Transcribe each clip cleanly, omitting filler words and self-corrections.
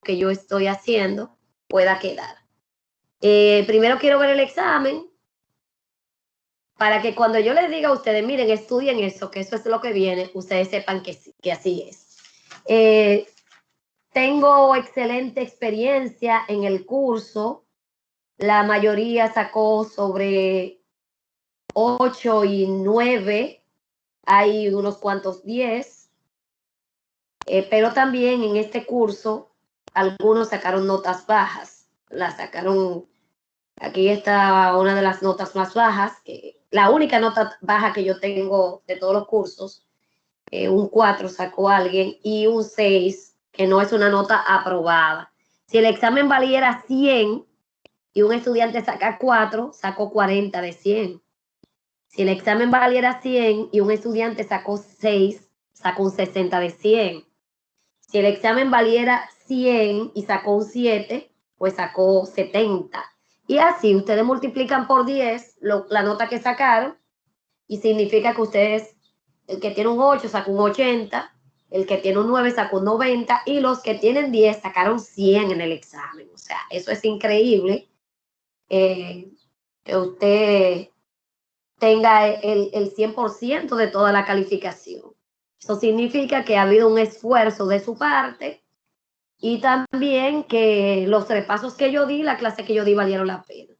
que yo estoy haciendo pueda quedar. Primero quiero ver el examen para que cuando yo les diga a ustedes, miren, estudien eso, que eso es lo que viene, ustedes sepan que así es. Tengo excelente experiencia en el curso. La mayoría sacó sobre 8 y 9. Hay unos cuantos 10. Pero también en este curso, algunos sacaron notas bajas. La sacaron, aquí está una de las notas más bajas, la única nota baja que yo tengo de todos los cursos. Un 4 sacó alguien y un 6, que no es una nota aprobada. Si el examen valiera 100 y un estudiante saca 4, sacó 40 de 100. Si el examen valiera 100 y un estudiante sacó 6, sacó un 60 de 100. Si el examen valiera 100 y sacó un 7, pues sacó 70. Y así ustedes multiplican por 10 la nota que sacaron y significa que ustedes, el que tiene un 8 sacó un 80, el que tiene un 9 sacó un 90 y los que tienen 10 sacaron 100 en el examen. O sea, eso es increíble, que usted tenga el 100% de toda la calificación. Eso significa que ha habido un esfuerzo de su parte y también que los repasos que yo di, la clase que yo di valieron la pena.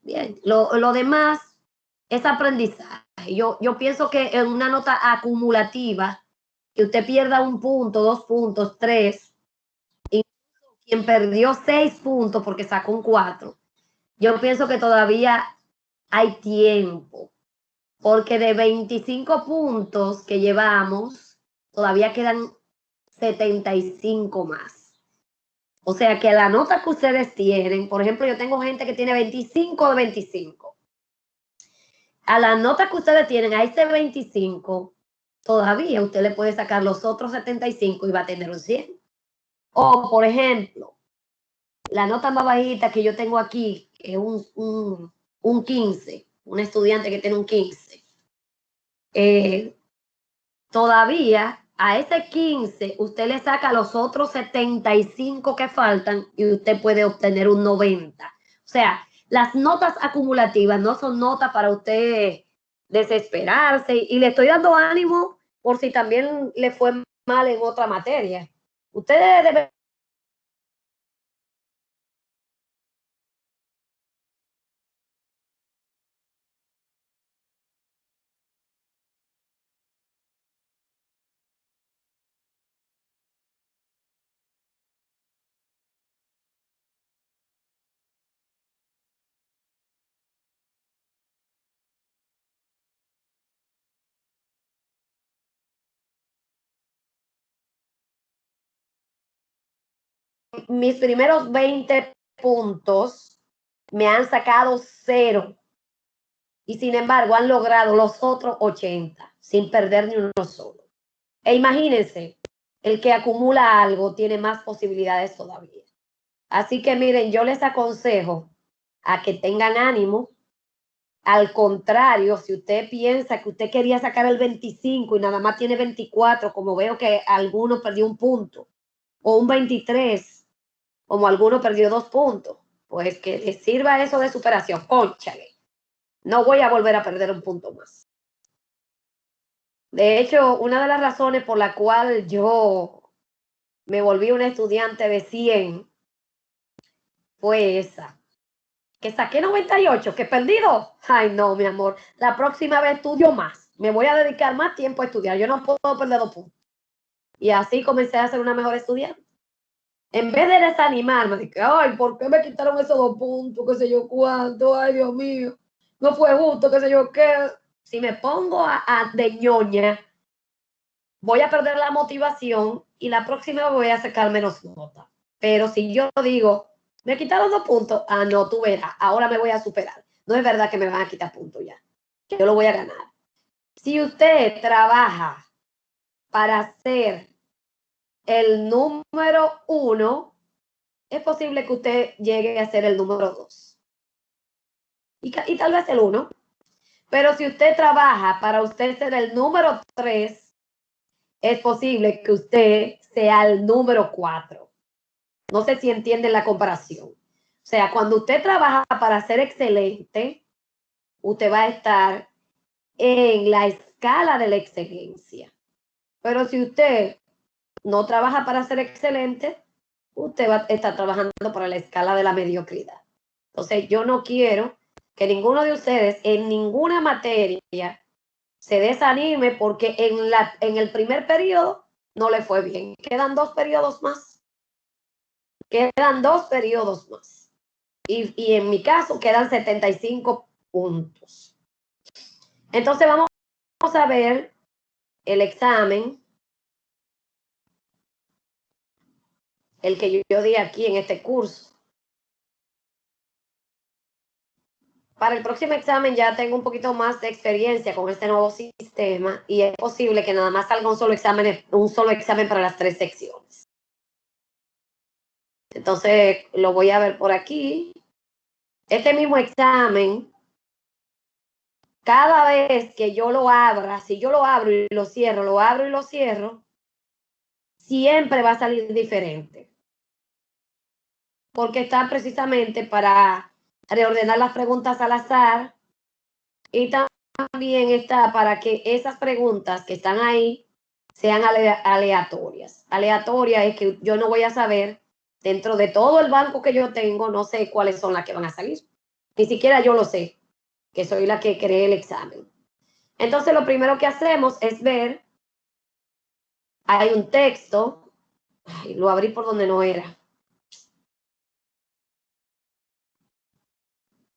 Bien, lo demás es aprendizaje. Yo pienso que en una nota acumulativa, que usted pierda 1 punto, 2 puntos, 3, incluso quien perdió 6 puntos porque sacó un 4, yo pienso que todavía hay tiempo, porque de 25 puntos que llevamos, todavía quedan 75 más. O sea que la nota que ustedes tienen, por ejemplo, yo tengo gente que tiene 25 de 25. A la nota que ustedes tienen, a ese 25, todavía usted le puede sacar los otros 75 y va a tener un 100. O, por ejemplo, la nota más bajita que yo tengo aquí es un 15, un estudiante que tiene un 15. Todavía a ese 15 usted le saca los otros 75 que faltan y usted puede obtener un 90. O sea, las notas acumulativas no son notas para usted desesperarse, y le estoy dando ánimo por si también le fue mal en otra materia. Usted debe. Mis primeros 20 puntos me han sacado 0. Y sin embargo han logrado los otros 80 sin perder ni uno solo. E imagínense, el que acumula algo tiene más posibilidades todavía. Así que miren, yo les aconsejo a que tengan ánimo. Al contrario, si usted piensa que usted quería sacar el 25 y nada más tiene 24, como veo que algunos perdió 1 punto, o un 23, como algunos perdió 2 puntos, pues que les sirva eso de superación. Cónchale, no voy a volver a perder 1 punto más. De hecho, una de las razones por la cual yo me volví una estudiante de 100 fue esa. Que saqué 98, que perdido. Ay, no, mi amor. La próxima vez estudio más. Me voy a dedicar más tiempo a estudiar. Yo no puedo perder 2 puntos. Y así comencé a ser una mejor estudiante. En vez de desanimarme, dije, ay, ¿por qué me quitaron esos 2 puntos? ¿Qué sé yo cuánto? Ay, Dios mío. No fue justo, qué sé yo qué. Si me pongo de ñoña, voy a perder la motivación y la próxima voy a sacar menos nota. Pero si yo digo, me quitaron 2 puntos, no, tú verás, ahora me voy a superar. No es verdad que me van a quitar puntos ya. Yo lo voy a ganar. Si usted trabaja para ser el número 1, es posible que usted llegue a ser el número 2. Y tal vez el 1. Pero si usted trabaja para usted ser el número 3, es posible que usted sea el número 4. No sé si entienden la comparación. O sea, cuando usted trabaja para ser excelente, usted va a estar en la escala de la excelencia. Pero si usted no trabaja para ser excelente, usted va a estar trabajando para la escala de la mediocridad. Entonces, yo no quiero que ninguno de ustedes en ninguna materia se desanime porque en el primer periodo no le fue bien. Quedan 2 periodos más. Quedan 2 periodos más. Y en mi caso quedan 75 puntos. Entonces vamos a ver el examen, el que yo di aquí en este curso. Para el próximo examen ya tengo un poquito más de experiencia con este nuevo sistema y es posible que nada más salga un solo examen para las 3 secciones. Entonces lo voy a ver por aquí. Este mismo examen, cada vez que yo lo abra, si yo lo abro y lo cierro, lo abro y lo cierro, siempre va a salir diferente. Porque está precisamente para reordenar las preguntas al azar y también está para que esas preguntas que están ahí sean aleatorias. Aleatoria es que yo no voy a saber, dentro de todo el banco que yo tengo, no sé cuáles son las que van a salir. Ni siquiera yo lo sé, que soy la que creé el examen. Entonces, lo primero que hacemos es ver, hay un texto, ay, lo abrí por donde no era.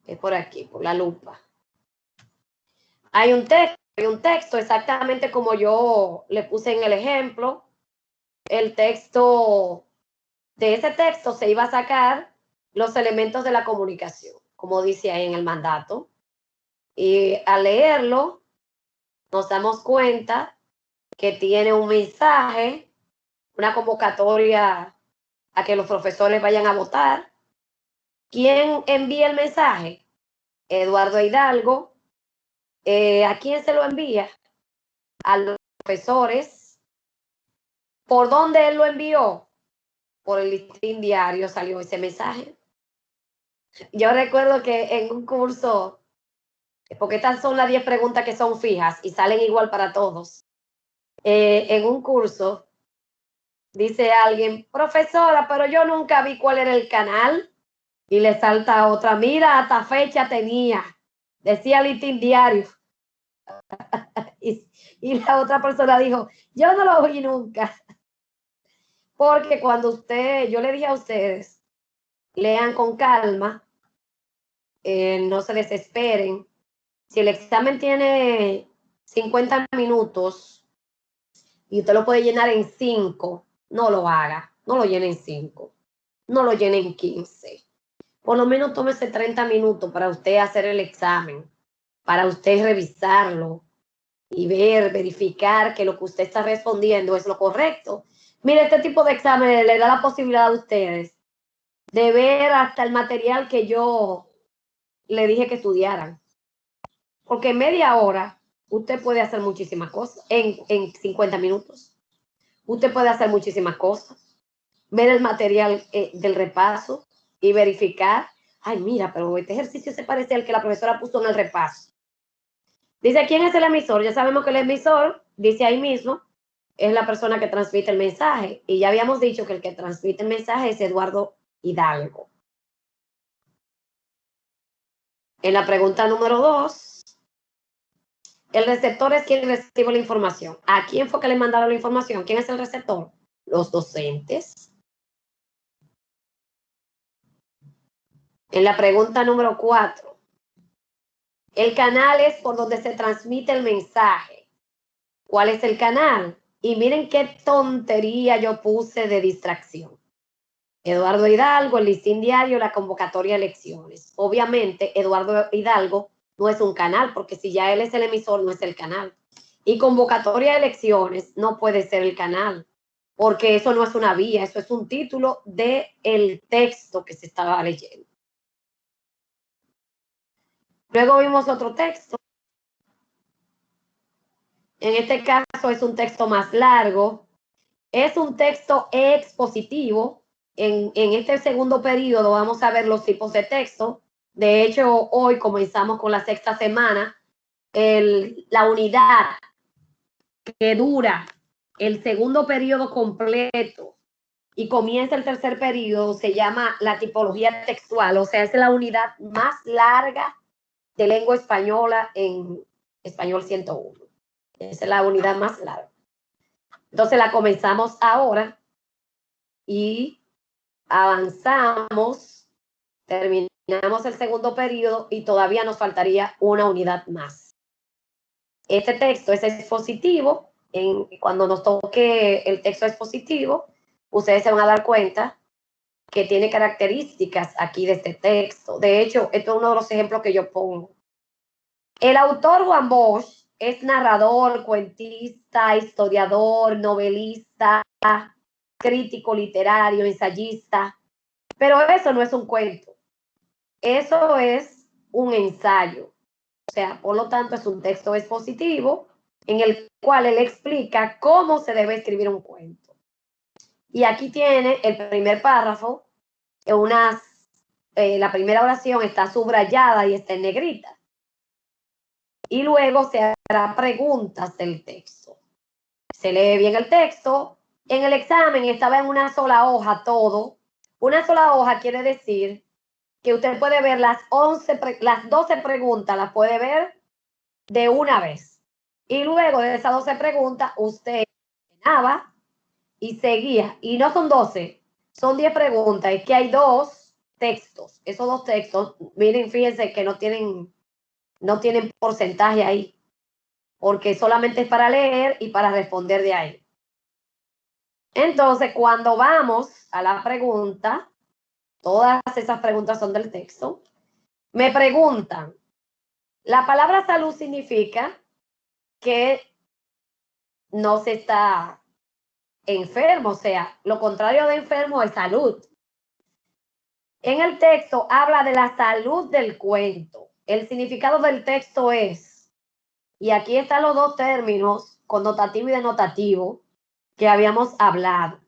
Es por aquí, por la lupa. Hay un texto exactamente como yo le puse en el ejemplo. El texto, de ese texto se iba a sacar los elementos de la comunicación, como dice ahí en el mandato. Y al leerlo, nos damos cuenta que tiene un mensaje, una convocatoria a que los profesores vayan a votar. ¿Quién envía el mensaje? Eduardo Hidalgo. ¿A quién se lo envía? A los profesores. ¿Por dónde él lo envió? Por el Listín Diario salió ese mensaje. Yo recuerdo que en un curso, porque estas son las 10 preguntas que son fijas y salen igual para todos. En un curso dice alguien, profesora, pero yo nunca vi cuál era el canal. Y le salta otra, mira, hasta fecha tenía. Decía Listín Diario. y la otra persona dijo, yo no lo vi nunca. Porque cuando yo le dije a ustedes, lean con calma, no se desesperen. Si el examen tiene 50 minutos y usted lo puede llenar en 5, no lo haga, no lo llene en 5, no lo llene en 15. Por lo menos tómese 30 minutos para usted hacer el examen, para usted revisarlo y verificar que lo que usted está respondiendo es lo correcto. Mire, este tipo de exámenes le da la posibilidad a ustedes de ver hasta el material que yo le dije que estudiaran. Porque en media hora usted puede hacer muchísimas cosas. En 50 minutos. Usted puede hacer muchísimas cosas. Ver el material del repaso y verificar. Ay, mira, pero este ejercicio se parece al que la profesora puso en el repaso. Dice, ¿quién es el emisor? Ya sabemos que el emisor, dice ahí mismo, es la persona que transmite el mensaje. Y ya habíamos dicho que el que transmite el mensaje es Eduardo Hidalgo. En la pregunta número 2, el receptor es quien recibe la información. ¿A quién fue que le mandaron la información? ¿Quién es el receptor? Los docentes. En la pregunta número 4, el canal es por donde se transmite el mensaje. ¿Cuál es el canal? Y miren qué tontería yo puse de distracción. Eduardo Hidalgo, el Listín Diario, la convocatoria de elecciones. Obviamente, Eduardo Hidalgo no es un canal, porque si ya él es el emisor, no es el canal. Y convocatoria de elecciones no puede ser el canal, porque eso no es una vía, eso es un título del texto que se estaba leyendo. Luego vimos otro texto. En este caso es un texto más largo. Es un texto expositivo, En este segundo periodo vamos a ver los tipos de texto. De hecho, hoy comenzamos con la sexta semana. La unidad que dura el segundo periodo completo y comienza el tercer periodo se llama la tipología textual, o sea, es la unidad más larga de lengua española en Español 101. Esa es la unidad más larga. Entonces la comenzamos ahora y avanzamos, terminamos el segundo periodo y todavía nos faltaría una unidad más. Este texto es expositivo. Cuando nos toque el texto expositivo, ustedes se van a dar cuenta que tiene características aquí de este texto. De hecho, esto es uno de los ejemplos que yo pongo. El autor Juan Bosch es narrador, cuentista, historiador, novelista, crítico literario, ensayista, pero eso no es un cuento, eso es un ensayo. O sea, por lo tanto, es un texto expositivo en el cual él explica cómo se debe escribir un cuento. Y aquí tiene el primer párrafo, la primera oración está subrayada y está en negrita. Y luego se hará preguntas del texto. Se lee bien el texto. En el examen estaba en una sola hoja todo. Una sola hoja quiere decir que usted puede ver las 12 preguntas, las puede ver de una vez. Y luego de esas 12 preguntas, usted llenaba y seguía. Y no son 12, son 10 preguntas. Es que hay 2 textos. Esos 2 textos, miren, fíjense que no tienen porcentaje ahí, porque solamente es para leer y para responder de ahí. Entonces, cuando vamos a la pregunta, todas esas preguntas son del texto, me preguntan, la palabra salud significa que no se está enfermo, o sea, lo contrario de enfermo es salud. En el texto habla de la salud del cuento. El significado del texto es, y aquí están los 2 términos, connotativo y denotativo, que habíamos hablado.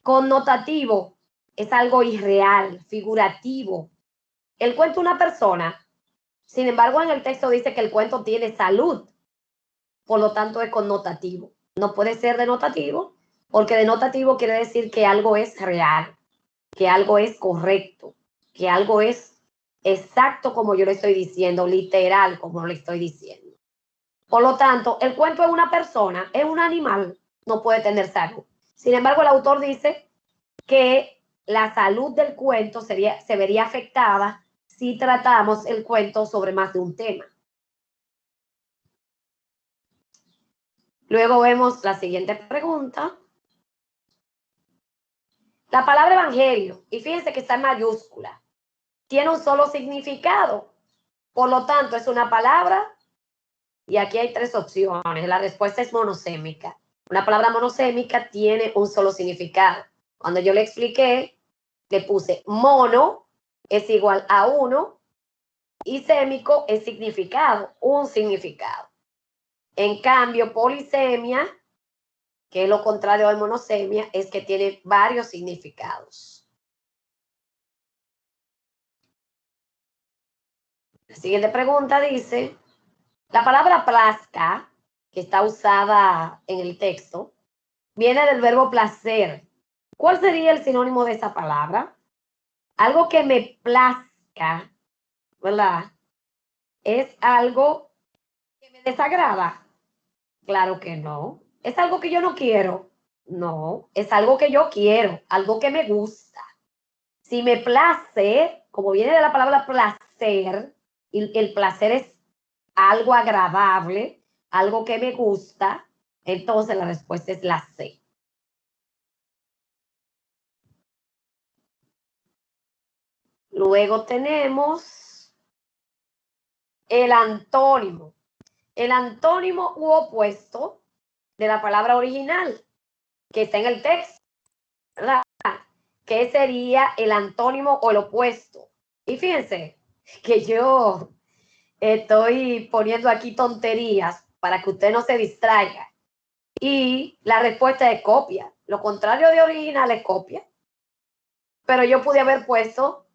Connotativo es algo irreal, figurativo. El cuento de una persona, sin embargo, en el texto dice que el cuento tiene salud, por lo tanto es connotativo. No puede ser denotativo, porque denotativo quiere decir que algo es real, que algo es correcto, que algo es exacto como yo le estoy diciendo, literal como le estoy diciendo. Por lo tanto, el cuento es una persona, es un animal, no puede tener salud. Sin embargo, el autor dice que la salud del cuento se vería afectada si tratamos el cuento sobre más de un tema. Luego vemos la siguiente pregunta. La palabra evangelio, y fíjense que está en mayúscula, tiene un solo significado. Por lo tanto, es una palabra y aquí hay 3 opciones. La respuesta es monosémica. Una palabra monosémica tiene un solo significado. Cuando yo le expliqué, le puse mono es igual a 1 y sémico es significado, un significado. En cambio, polisemia, que es lo contrario de monosemia, es que tiene varios significados. La siguiente pregunta dice, la palabra plazca, que está usada en el texto, viene del verbo placer. ¿Cuál sería el sinónimo de esa palabra? Algo que me plazca, ¿verdad? ¿Es algo que me desagrada? Claro que no. ¿Es algo que yo no quiero? No, es algo que yo quiero, algo que me gusta. Si me place, como viene de la palabra placer, y el placer es algo agradable, algo que me gusta, entonces la respuesta es la C. Luego tenemos el antónimo. El antónimo u opuesto de la palabra original que está en el texto, ¿verdad? ¿Qué sería el antónimo o el opuesto? Y fíjense que yo estoy poniendo aquí tonterías para que usted no se distraiga. Y la respuesta es copia. Lo contrario de original es copia. pero yo pude haber puesto,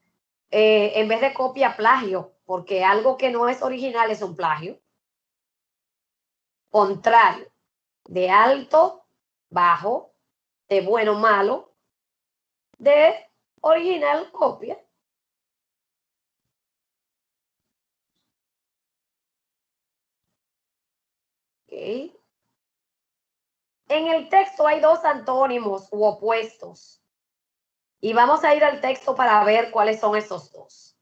en vez de copia, plagio, porque algo que no es original es un plagio. Contrario, de alto, bajo, de bueno, malo, de original, copia. Okay. En el texto hay dos antónimos u opuestos. Y vamos a ir al texto para ver cuáles son esos dos.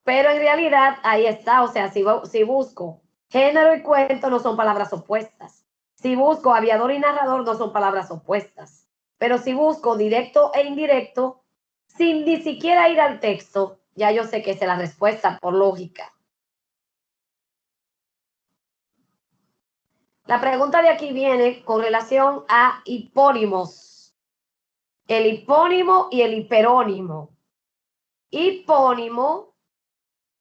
Pero en realidad ahí está, o sea, si busco género y cuento no son palabras opuestas. Si busco aviador y narrador no son palabras opuestas. Pero si busco directo e indirecto, sin ni siquiera ir al texto, ya yo sé que es la respuesta por lógica. La pregunta de aquí viene con relación a hipónimos. El hipónimo y el hiperónimo. Hipónimo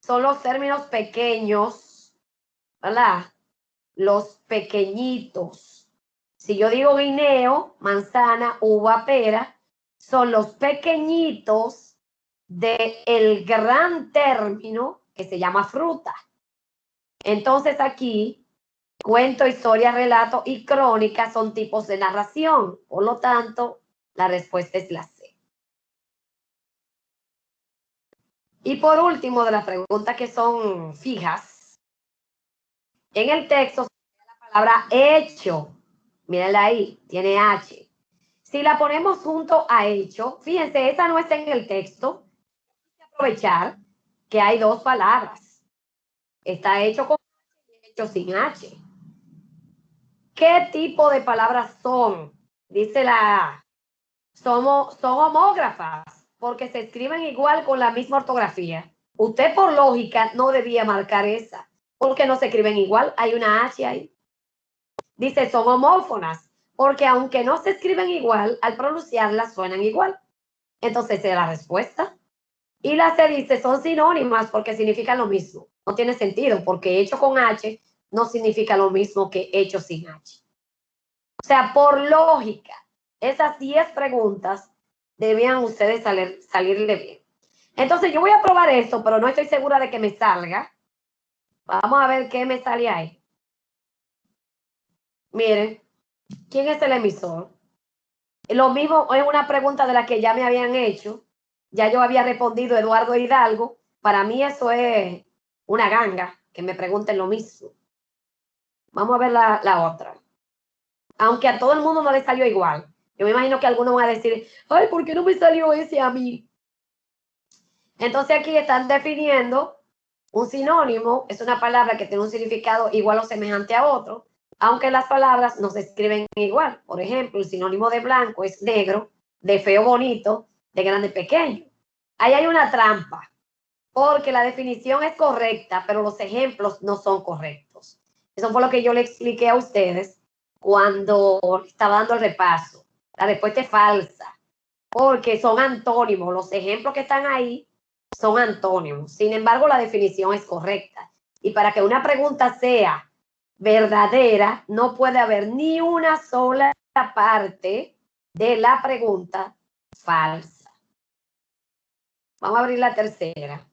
son los términos pequeños, ¿verdad? Los pequeñitos. Si yo digo guineo, manzana, uva, pera, son los pequeñitos del gran término que se llama fruta. Entonces aquí, cuento, historia, relato y crónica son tipos de narración. Por lo tanto, la respuesta es la C. Y por último, de las preguntas que son fijas, en el texto la palabra hecho. Mírenla ahí, tiene H. Si la ponemos junto a hecho, fíjense, esa no está en el texto. Hay que aprovechar que hay dos palabras. Está hecho con H y hecho sin H. ¿Qué tipo de palabras son? Dice la son homógrafas, porque se escriben igual con la misma ortografía. Usted por lógica no debía marcar esa, porque no se escriben igual, hay una H ahí. Dice, son homófonas, porque aunque no se escriben igual, al pronunciarlas suenan igual. Entonces, es la respuesta. Y la C dice, son sinónimas porque significan lo mismo. No tiene sentido, porque hecho con H no significa lo mismo que hecho sin H. O sea, por lógica, esas 10 preguntas debían ustedes salirle bien. Entonces, yo voy a probar esto, pero no estoy segura de que me salga. Vamos a ver qué me sale ahí. Miren, ¿quién es el emisor? Lo mismo es una pregunta de la que ya me habían hecho. Ya yo había respondido Eduardo Hidalgo. Para mí eso es una ganga, que me pregunten lo mismo. Vamos a ver la otra. Aunque a todo el mundo no le salió igual. Yo me imagino que algunos van a decir, ay, ¿por qué no me salió ese a mí? Entonces aquí están definiendo un sinónimo. Es una palabra que tiene un significado igual o semejante a otro, aunque las palabras no se escriben igual. Por ejemplo, el sinónimo de blanco es negro, de feo bonito, de grande pequeño. Ahí hay una trampa, porque la definición es correcta, pero los ejemplos no son correctos. Eso fue lo que yo le expliqué a ustedes cuando estaba dando el repaso. La respuesta es falsa, porque son antónimos. Los ejemplos que están ahí son antónimos. Sin embargo, la definición es correcta. Y para que una pregunta sea verdadera, no puede haber ni una sola parte de la pregunta falsa. Vamos a abrir la tercera.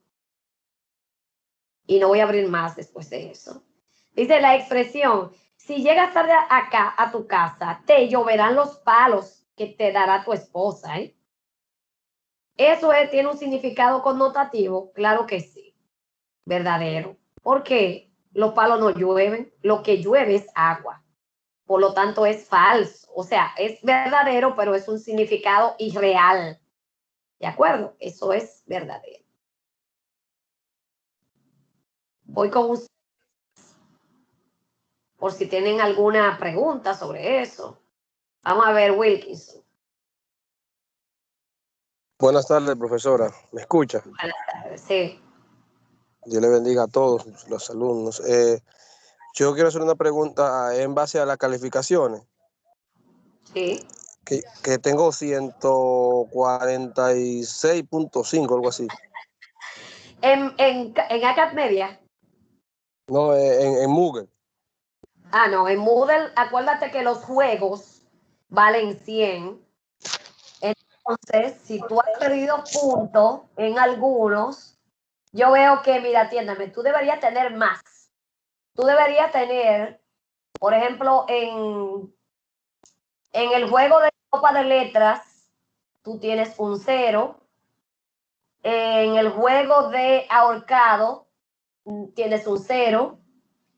Y no voy a abrir más después de eso. Dice la expresión, si llegas tarde acá a tu casa, te lloverán los palos que te dará tu esposa. Eso tiene un significado connotativo, claro que sí, verdadero. Porque los palos no llueven, lo que llueve es agua. Por lo tanto, es falso. O sea, es verdadero, pero es un significado irreal. ¿De acuerdo? Eso es verdadero. Voy con ustedes por si tienen alguna pregunta sobre eso. Vamos a ver, Wilkinson. Buenas tardes, profesora. ¿Me escucha? Buenas tardes, sí. Dios le bendiga a todos los alumnos. Yo quiero hacer una pregunta en base a las calificaciones. Sí. Que tengo 146.5, algo así. En Acad Media. No, en Moodle. Ah, no, en Moodle, acuérdate que los juegos valen 100. Entonces, si tú has perdido puntos en algunos, yo veo que, mira, atiéndame, tú deberías tener más. Tú deberías tener, por ejemplo, en el juego de sopa de letras, tú tienes un 0. En el juego de ahorcado, tienes un 0.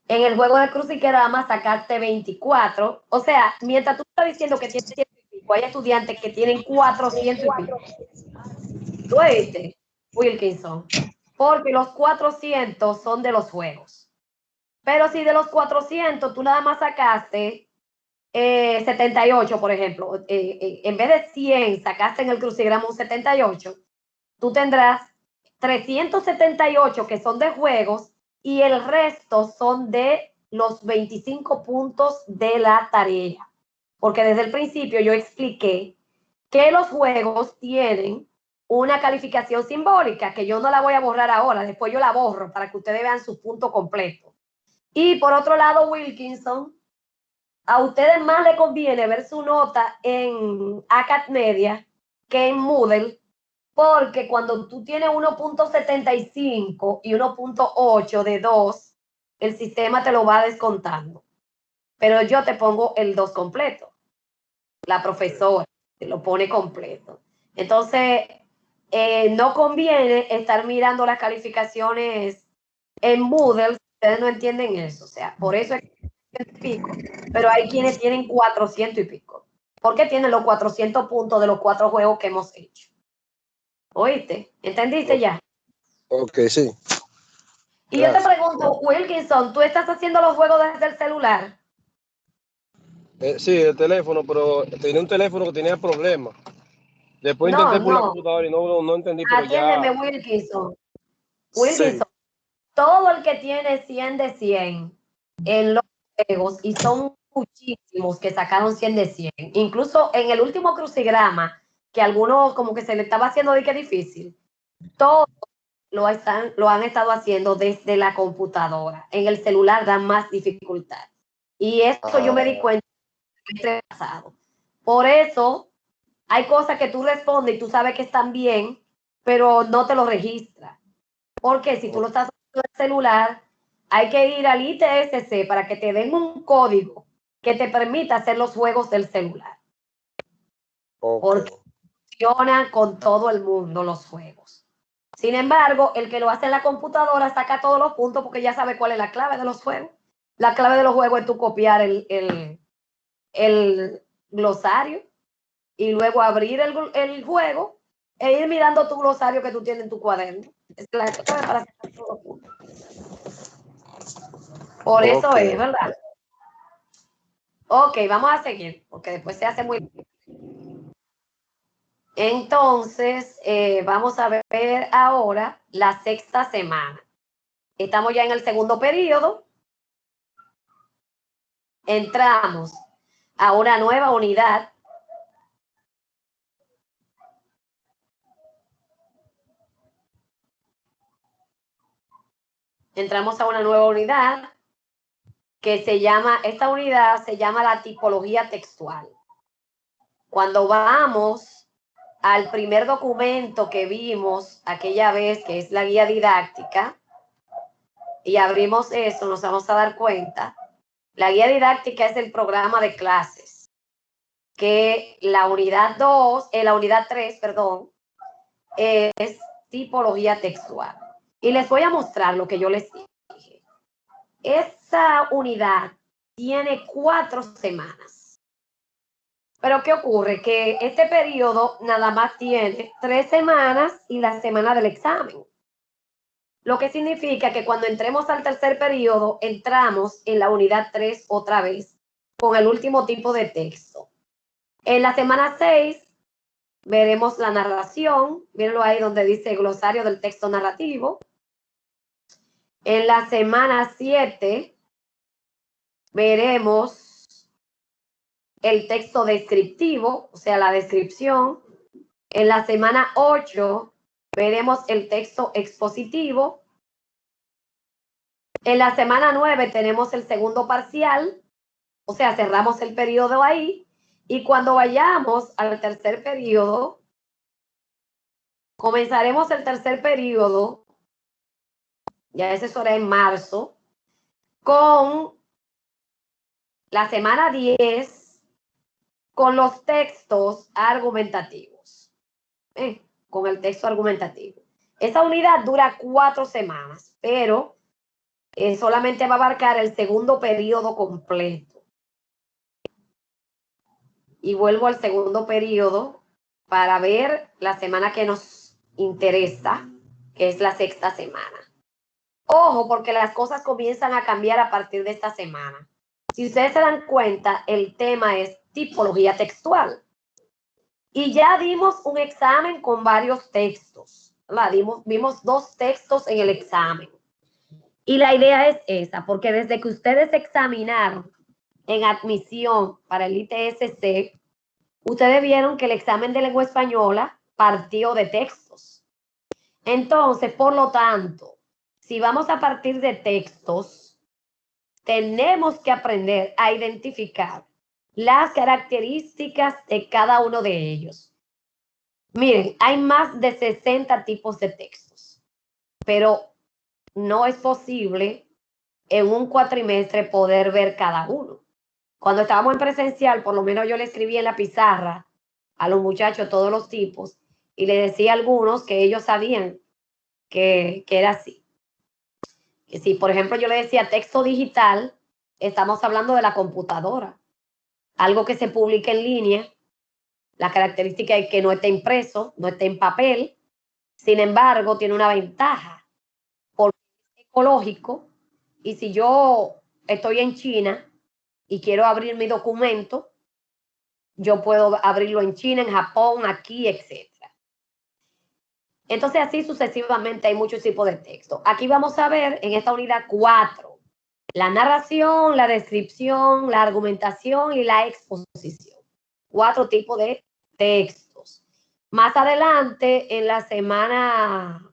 En el juego de crucigrama sacaste 24. O sea, mientras tú estás diciendo que tienes 100 y pico, hay estudiantes que tienen 400 y pico. ¿Tú oíste, Wilkinson? Porque los 400 son de los juegos. Pero si de los 400 tú nada más sacaste 78, por ejemplo, en vez de 100 sacaste en el crucigrama un 78, tú tendrás 378 que son de juegos y el resto son de los 25 puntos de la tarea. Porque desde el principio yo expliqué que los juegos tienen una calificación simbólica, que yo no la voy a borrar ahora, después yo la borro para que ustedes vean su punto completo. Y por otro lado, Wilkinson, a ustedes más les conviene ver su nota en ACADmedia que en Moodle, porque cuando tú tienes 1.75 y 1.8 de 2, el sistema te lo va descontando. Pero yo te pongo el 2 completo. La profesora te lo pone completo. Entonces, no conviene estar mirando las calificaciones en Moodle. Ustedes no entienden eso. O sea, por eso es que pico. Pero hay quienes tienen 400 y pico. Porque tienen los 400 puntos de los 4 juegos que hemos hecho. ¿Oíste? ¿Entendiste ya? Ok, sí. Y yo te pregunto, Wilkinson, ¿tú estás haciendo los juegos desde el celular? Sí, el teléfono, pero tenía un teléfono que tenía problemas. Después intenté por la computadora y no entendí, pero Atiéndeme, ya. Wilkinson. Sí. Wilkinson, todo el que tiene 100 de 100 en los juegos, y son muchísimos que sacaron 100 de 100, incluso en el último crucigrama, que algunos como que se le estaba haciendo de que difícil, todos lo han estado haciendo desde la computadora. En el celular dan más dificultad. Y esto yo me di cuenta el pasado. Por eso hay cosas que tú respondes y tú sabes que están bien, pero no te lo registra. Porque si tú lo estás haciendo en el celular, hay que ir al ITSC para que te den un código que te permita hacer los juegos del celular. Porque funcionan con todo el mundo los juegos. Sin embargo, el que lo hace en la computadora saca todos los puntos porque ya sabe cuál es la clave de los juegos. La clave de los juegos es tú copiar el glosario y luego abrir el juego e ir mirando tu glosario que tú tienes en tu cuaderno. Es la clave para sacar todos los puntos. Por eso es, ¿verdad? Ok, vamos a seguir, porque después se hace muy... Entonces, vamos a ver ahora la sexta semana. Estamos ya en el segundo periodo. Entramos a una nueva unidad. Entramos a una nueva unidad que se llama, esta unidad se llama la tipología textual. Cuando vamos al primer documento que vimos aquella vez, que es la guía didáctica, y abrimos eso, nos vamos a dar cuenta. La guía didáctica es el programa de clases, que la unidad 2, la unidad 3, perdón, es tipología textual. Y les voy a mostrar lo que yo les dije. Esa unidad tiene 4 semanas. Pero ¿qué ocurre? Que este periodo nada más tiene 3 semanas y la semana del examen. Lo que significa que cuando entremos al tercer periodo, entramos en la unidad 3 otra vez, con el último tipo de texto. En la semana 6 veremos la narración, mírenlo ahí donde dice glosario del texto narrativo. En la semana 7 veremos el texto descriptivo, o sea, la descripción. En la semana 8 veremos el texto expositivo. En la semana 9 tenemos el segundo parcial, o sea, cerramos el periodo ahí. Y cuando vayamos al tercer periodo, Comenzaremos el tercer periodo, ya ese será en marzo, con la semana 10, con los textos argumentativos. Con el texto argumentativo. Esa unidad dura 4 semanas, pero solamente va a abarcar el segundo periodo completo. Y vuelvo al segundo periodo para ver la semana que nos interesa, que es la sexta semana. Ojo, porque las cosas comienzan a cambiar a partir de esta semana. Si ustedes se dan cuenta, el tema es tipología textual. Y ya dimos un examen con varios textos. Vimos 2 textos en el examen. Y la idea es esa, porque desde que ustedes examinaron en admisión para el ITSC, ustedes vieron que el examen de lengua española partió de textos. Entonces, por lo tanto, si vamos a partir de textos, tenemos que aprender a identificar las características de cada uno de ellos. Miren, hay más de 60 tipos de textos, pero no es posible en un cuatrimestre poder ver cada uno. Cuando estábamos en presencial, por lo menos yo le escribí en la pizarra a los muchachos todos los tipos y le decía a algunos que ellos sabían que era así. Que si, por ejemplo, yo le decía texto digital, estamos hablando de la computadora. Algo que se publica en línea, la característica es que no esté impreso, no esté en papel. Sin embargo, tiene una ventaja, porque es ecológico. Y si yo estoy en China y quiero abrir mi documento, yo puedo abrirlo en China, en Japón, aquí, etc. Entonces, así sucesivamente hay muchos tipos de texto. Aquí vamos a ver en esta unidad 4, la narración, la descripción, la argumentación y la exposición. 4 tipos de textos. Más adelante, en la semana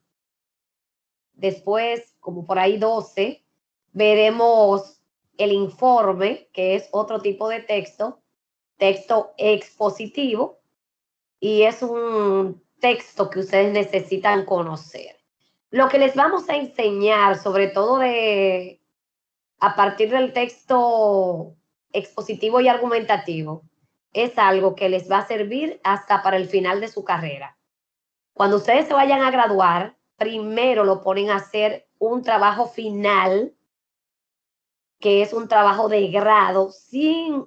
después, como por ahí 12, veremos el informe, que es otro tipo de texto expositivo, y es un texto que ustedes necesitan conocer. Lo que les vamos a enseñar, sobre todo a partir del texto expositivo y argumentativo, es algo que les va a servir hasta para el final de su carrera. Cuando ustedes se vayan a graduar, primero lo ponen a hacer un trabajo final, que es un trabajo de grado. Sin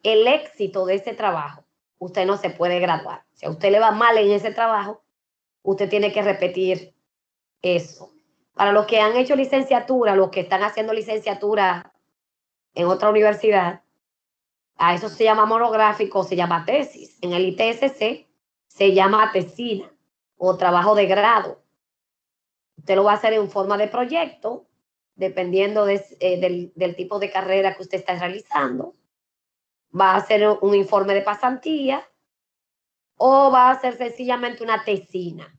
el éxito de ese trabajo, usted no se puede graduar. Si a usted le va mal en ese trabajo, usted tiene que repetir eso. Para los que han hecho licenciatura, los que están haciendo licenciatura en otra universidad, a eso se llama monográfico, se llama tesis. En el ITSC se llama tesina o trabajo de grado. Usted lo va a hacer en forma de proyecto, dependiendo del tipo de carrera que usted está realizando. Va a hacer un informe de pasantía o va a ser sencillamente una tesina.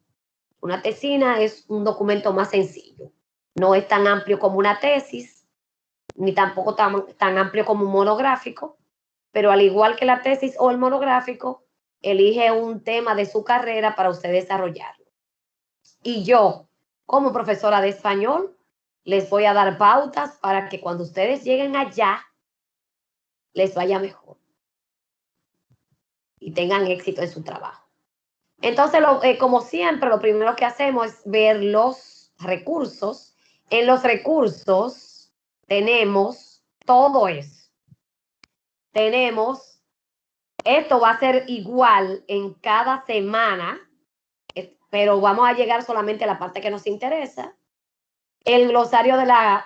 Una tesina es un documento más sencillo. No es tan amplio como una tesis, ni tampoco tan amplio como un monográfico, pero al igual que la tesis o el monográfico, elige un tema de su carrera para usted desarrollarlo. Y yo, como profesora de español, les voy a dar pautas para que cuando ustedes lleguen allá, les vaya mejor y tengan éxito en su trabajo. Entonces, como siempre, lo primero que hacemos es ver los recursos. En los recursos tenemos todo eso. Esto va a ser igual en cada semana, pero vamos a llegar solamente a la parte que nos interesa. El glosario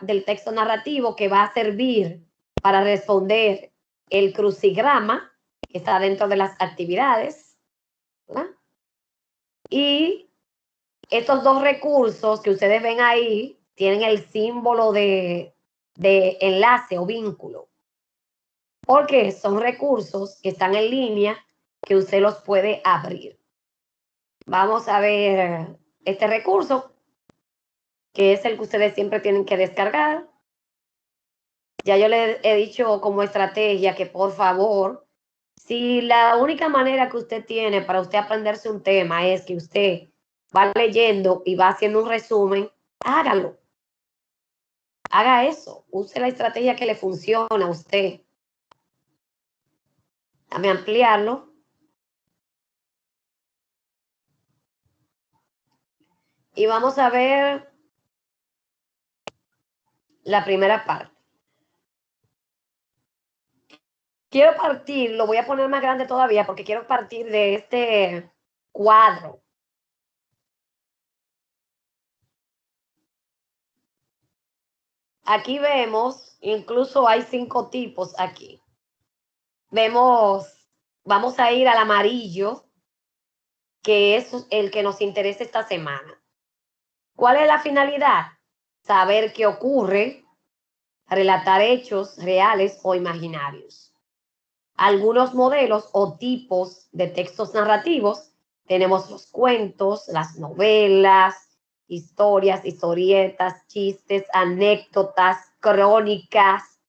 del texto narrativo, que va a servir para responder el crucigrama, que está dentro de las actividades, ¿verdad? Y estos 2 recursos que ustedes ven ahí tienen el símbolo de enlace o vínculo, porque son recursos que están en línea que usted los puede abrir. Vamos a ver este recurso, que es el que ustedes siempre tienen que descargar. Ya yo les he dicho como estrategia que, por favor, si la única manera que usted tiene para usted aprenderse un tema es que usted va leyendo y va haciendo un resumen, hágalo. Haga eso. Use la estrategia que le funciona a usted. Dame ampliarlo. Y vamos a ver la primera parte. Quiero partir, lo voy a poner más grande todavía porque quiero partir de este cuadro. Aquí vemos, incluso hay 5 tipos aquí. Vemos, vamos a ir al amarillo, que es el que nos interesa esta semana. ¿Cuál es la finalidad? Saber qué ocurre, relatar hechos reales o imaginarios. Algunos modelos o tipos de textos narrativos, tenemos los cuentos, las novelas, historias, historietas, chistes, anécdotas, crónicas,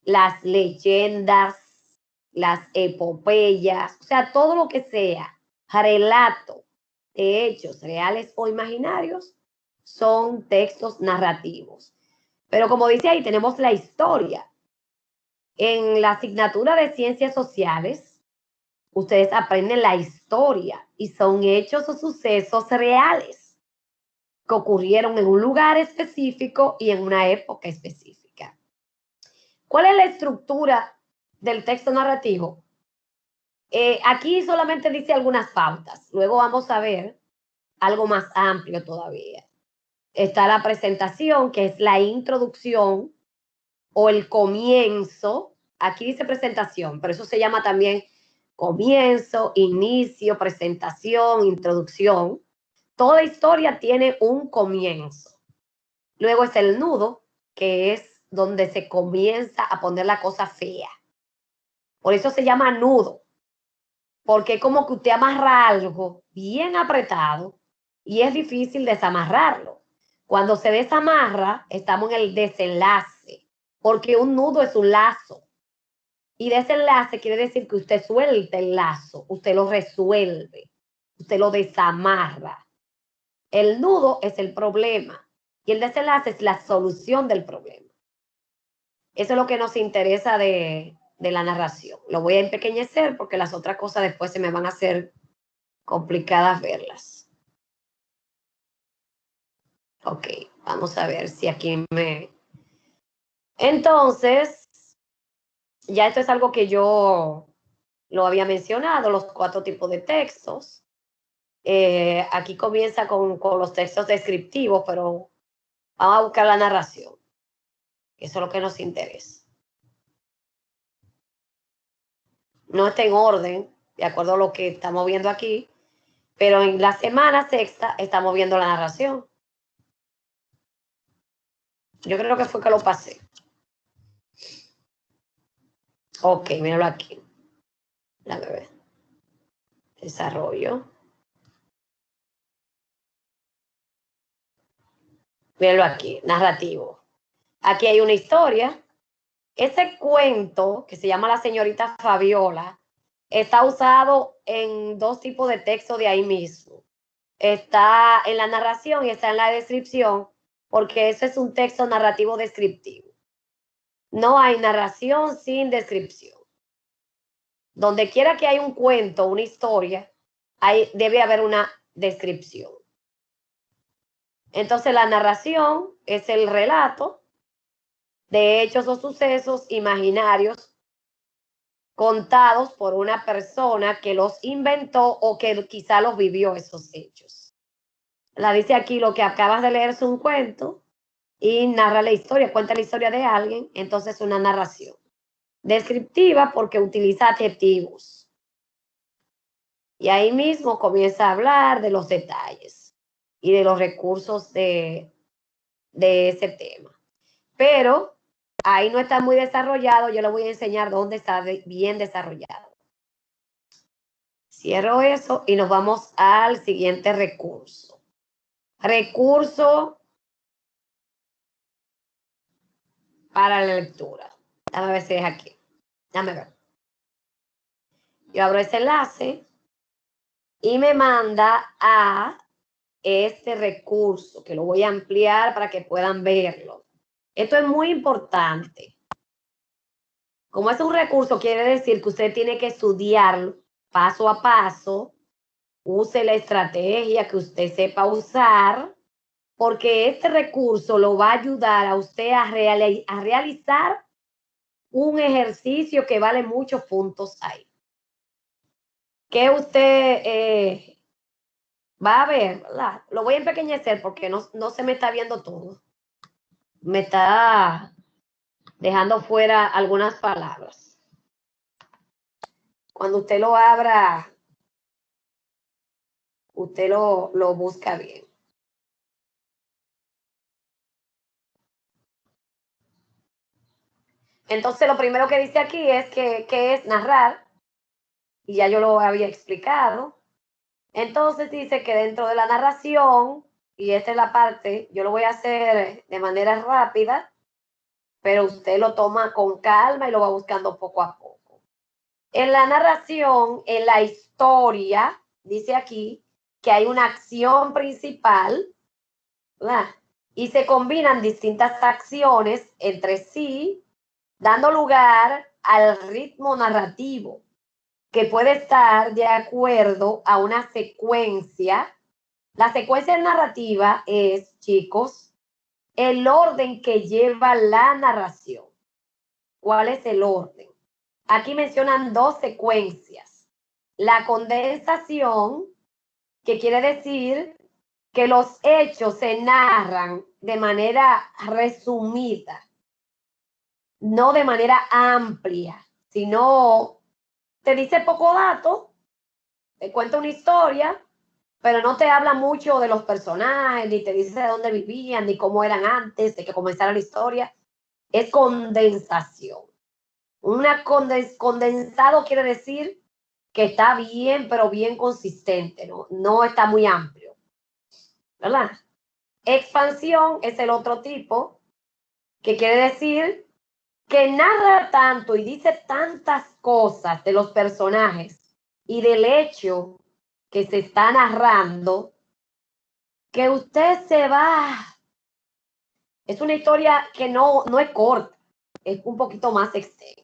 las leyendas, las epopeyas, o sea, todo lo que sea relato de hechos reales o imaginarios son textos narrativos. Pero como dice ahí, tenemos la historia. En la asignatura de ciencias sociales, ustedes aprenden la historia y son hechos o sucesos reales que ocurrieron en un lugar específico y en una época específica. ¿Cuál es la estructura del texto narrativo? Aquí solamente dice algunas pautas. Luego vamos a ver algo más amplio todavía. Está la presentación, que es la introducción o el comienzo. Aquí dice presentación, pero eso se llama también comienzo, inicio, presentación, introducción. Toda historia tiene un comienzo. Luego es el nudo, que es donde se comienza a poner la cosa fea. Por eso se llama nudo, porque es como que usted amarra algo bien apretado y es difícil desamarrarlo. Cuando se desamarra, estamos en el desenlace, porque un nudo es un lazo. Y desenlace quiere decir que usted suelta el lazo, usted lo resuelve, usted lo desamarra. El nudo es el problema y el desenlace es la solución del problema. Eso es lo que nos interesa de la narración. Lo voy a empequeñecer porque las otras cosas después se me van a hacer complicadas verlas. Ok, vamos a ver si aquí me... Entonces, ya esto es algo que yo lo había mencionado, los 4 tipos de textos. Aquí comienza con los textos descriptivos, pero vamos a buscar la narración. Eso es lo que nos interesa. No está en orden, de acuerdo a lo que estamos viendo aquí, pero en la semana sexta estamos viendo la narración. Yo creo que fue que lo pasé. Ok, míralo aquí. Déjame ver. Desarrollo. Míralo aquí, narrativo. Aquí hay una historia. Ese cuento que se llama La señorita Fabiola está usado en 2 tipos de texto de ahí mismo. Está en la narración y está en la descripción, porque eso es un texto narrativo descriptivo. No hay narración sin descripción. Donde quiera que haya un cuento, una historia, debe haber una descripción. Entonces la narración es el relato de hechos o sucesos imaginarios contados por una persona que los inventó o que quizá los vivió esos hechos. La dice aquí, lo que acabas de leer es un cuento y narra la historia, cuenta la historia de alguien, entonces una narración. Descriptiva porque utiliza adjetivos. Y ahí mismo comienza a hablar de los detalles y de los recursos de ese tema. Pero ahí no está muy desarrollado, yo le voy a enseñar dónde está bien desarrollado. Cierro eso y nos vamos al siguiente recurso. Recurso para la lectura. Déjame ver si es aquí. Déjame ver. Yo abro ese enlace y me manda a este recurso, que lo voy a ampliar para que puedan verlo. Esto es muy importante. Como es un recurso, quiere decir que usted tiene que estudiarlo paso a paso, use la estrategia que usted sepa usar, porque este recurso lo va a ayudar a usted a realizar un ejercicio que vale muchos puntos ahí. Que usted va a ver, ¿verdad? Lo voy a empequeñecer porque no se me está viendo todo. Me está dejando fuera algunas palabras. Cuando usted lo abra, usted lo busca bien. Entonces, lo primero que dice aquí es que es narrar, y ya yo lo había explicado. Entonces dice que dentro de la narración, y esta es la parte, yo lo voy a hacer de manera rápida, pero usted lo toma con calma y lo va buscando poco a poco. En la narración, en la historia, dice aquí que hay una acción principal, ¿verdad? Y se combinan distintas acciones entre sí, dando lugar al ritmo narrativo, que puede estar de acuerdo a una secuencia. La secuencia narrativa es, chicos, el orden que lleva la narración. ¿Cuál es el orden? Aquí mencionan dos secuencias. La condensación, que quiere decir que los hechos se narran de manera resumida, no de manera amplia, sino te dice poco dato, te cuenta una historia, pero no te habla mucho de los personajes, ni te dice de dónde vivían, ni cómo eran antes de que comenzara la historia. Es condensación. Condensado quiere decir que está bien, pero bien consistente, no está muy amplio, ¿verdad? Expansión es el otro tipo, que quiere decir que narra tanto y dice tantas cosas de los personajes y del hecho que se está narrando, que usted se va. Es una historia que no es corta, es un poquito más extensa.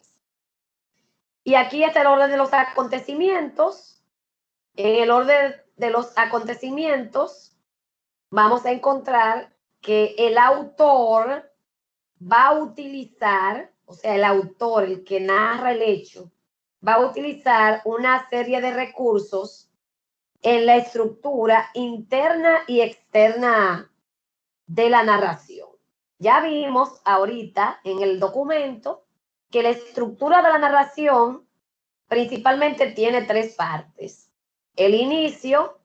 Y aquí está el orden de los acontecimientos. En el orden de los acontecimientos, vamos a encontrar que el autor va a utilizar, o sea, el autor, el que narra el hecho, va a utilizar una serie de recursos en la estructura interna y externa de la narración. Ya vimos ahorita en el documento que la estructura de la narración principalmente tiene tres partes: el inicio,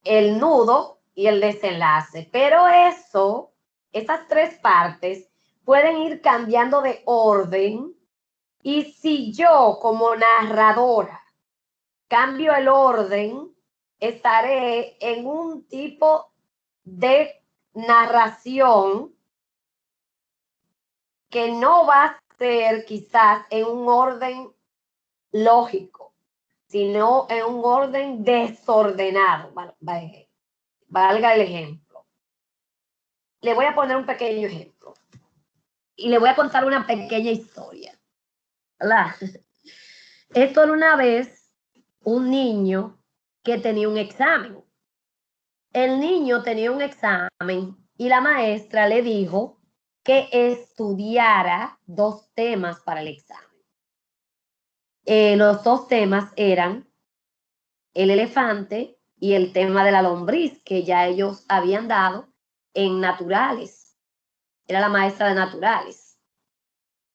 el nudo y el desenlace. Pero esas tres partes pueden ir cambiando de orden, y si yo como narradora cambio el orden, estaré en un tipo de narración que no va a ser quizás en un orden lógico, sino en un orden desordenado. Valga el ejemplo. Le voy a poner un pequeño ejemplo y le voy a contar una pequeña historia. ¿Verdad? Esto era una vez un niño que tenía un examen. El niño tenía un examen y la maestra le dijo que estudiara dos temas para el examen. Los dos temas eran el elefante y el tema de la lombriz, que ya ellos habían dado en naturales. Era la maestra de naturales.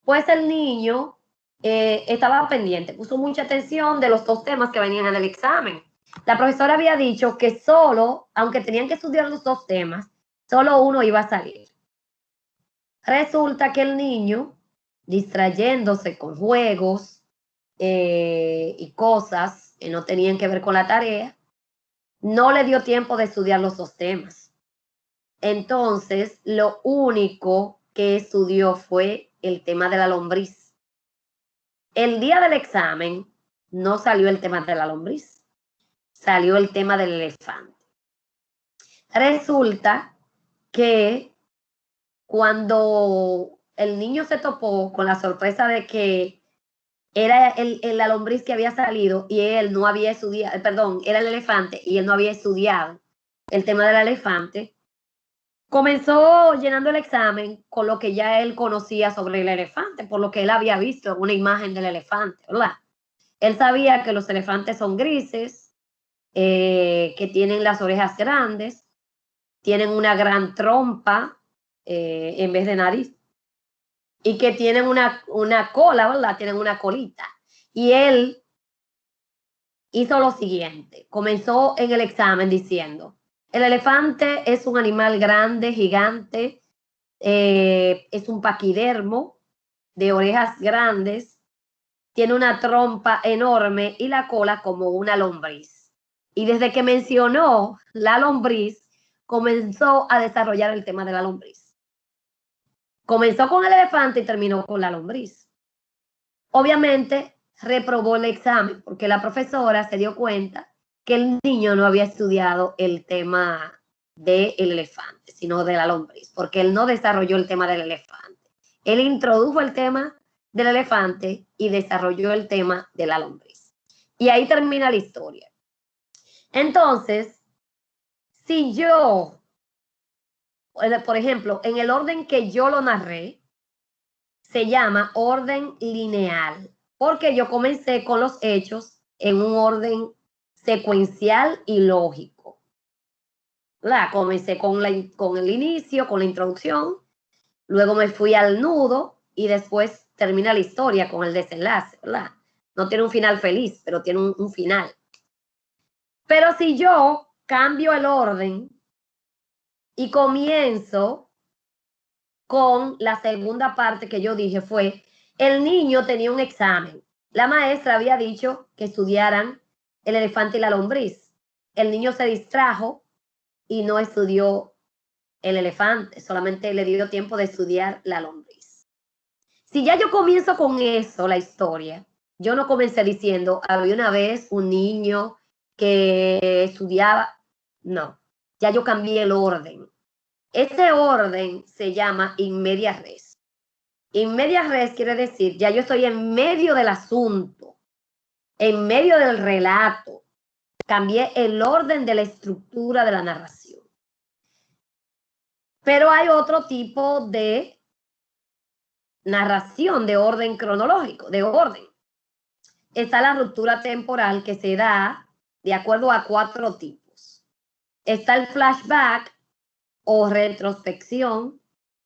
Pues el niño estaba pendiente, puso mucha atención de los dos temas que venían en el examen. La profesora había dicho que solo, aunque tenían que estudiar los dos temas, solo uno iba a salir. Resulta que el niño, distrayéndose con juegos y cosas que no tenían que ver con la tarea, no le dio tiempo de estudiar los dos temas. Entonces, lo único que estudió fue el tema de la lombriz. El día del examen no salió el tema de la lombriz. salió el tema del elefante. Resulta que cuando el niño se topó con la sorpresa de que era la lombriz que había salido y él no había estudiado, perdón, era el elefante y él no había estudiado el tema del elefante, comenzó llenando el examen con lo que ya él conocía sobre el elefante, por lo que él había visto en una imagen del elefante, ¿verdad? Él sabía que los elefantes son grises, que tienen las orejas grandes, tienen una gran trompa en vez de nariz y que tienen una cola, ¿verdad? Tienen una colita. Y él hizo lo siguiente, comenzó en el examen diciendo, el elefante es un animal grande, gigante, es un paquidermo de orejas grandes, tiene una trompa enorme y la cola como una lombriz. Y desde que mencionó la lombriz, comenzó a desarrollar el tema de la lombriz. Comenzó con el elefante y terminó con la lombriz. Obviamente reprobó el examen porque la profesora se dio cuenta que el niño no había estudiado el tema del elefante, sino de la lombriz, porque él no desarrolló el tema del elefante. Él introdujo el tema del elefante y desarrolló el tema de la lombriz. Y ahí termina la historia. Entonces, si yo, por ejemplo, en el orden que yo lo narré, se llama orden lineal, porque yo comencé con los hechos en un orden secuencial y lógico. Comencé con el inicio, con la introducción, luego me fui al nudo y después termina la historia con el desenlace, ¿verdad? No tiene un final feliz, pero tiene un final. Pero si yo cambio el orden y comienzo con la segunda parte que yo dije fue, el niño tenía un examen. La maestra había dicho que estudiaran el elefante y la lombriz. El niño se distrajo y no estudió el elefante, solamente le dio tiempo de estudiar la lombriz. Si ya yo comienzo con eso, la historia, yo no comencé diciendo, había una vez un niño que estudiaba, no, ya yo cambié el orden. Ese orden se llama in media res. In media res quiere decir, ya yo estoy en medio del asunto, en medio del relato. Cambié el orden de la estructura de la narración. Pero hay otro tipo de narración de orden cronológico, de orden. Está la ruptura temporal que se da de acuerdo a 4 tipos. Está el flashback o retrospección,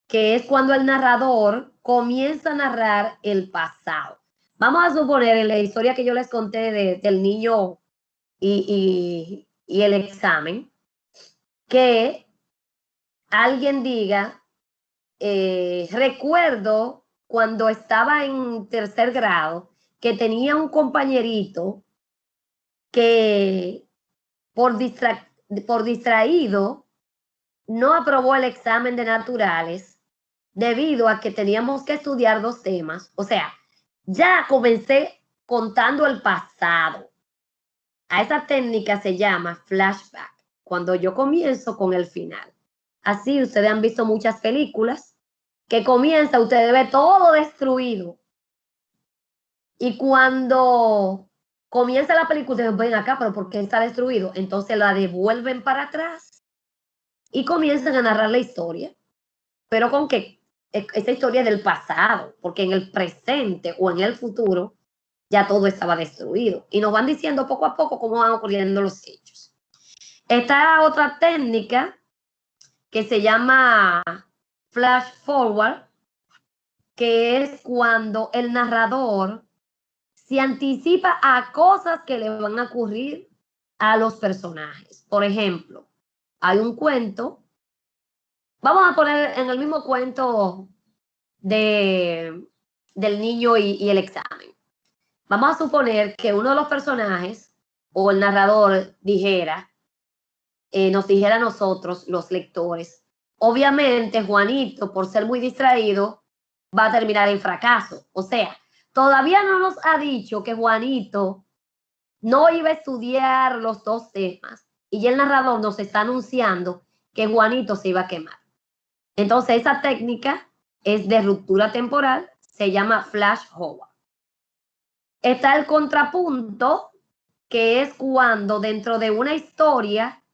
que es cuando el narrador comienza a narrar el pasado. Vamos a suponer en la historia que yo les conté del niño y el examen, que alguien diga, recuerdo cuando estaba en 3er grado que tenía un compañerito que por distraído no aprobó el examen de naturales debido a que teníamos que estudiar 2 temas. O sea, ya comencé contando el pasado. A esa técnica se llama flashback, cuando yo comienzo con el final. Así ustedes han visto muchas películas que comienza, ustedes ven todo destruido. Y cuando comienza la película, ustedes ven acá, pero ¿por qué está destruido? Entonces la devuelven para atrás y comienzan a narrar la historia. Pero con que esa historia del pasado, porque en el presente o en el futuro ya todo estaba destruido. Y nos van diciendo poco a poco cómo van ocurriendo los hechos. Está otra técnica que se llama flash forward, que es cuando el narrador se anticipa a cosas que le van a ocurrir a los personajes. Por ejemplo, hay un cuento, vamos a poner en el mismo cuento del niño y el examen. Vamos a suponer que uno de los personajes o el narrador dijera, nos dijera a nosotros, los lectores, obviamente Juanito, por ser muy distraído, va a terminar en fracaso. O sea, todavía no nos ha dicho que Juanito no iba a estudiar los dos temas y ya el narrador nos está anunciando que Juanito se iba a quemar. Entonces esa técnica es de ruptura temporal, se llama flash forward. Está el contrapunto, que es cuando dentro de una historia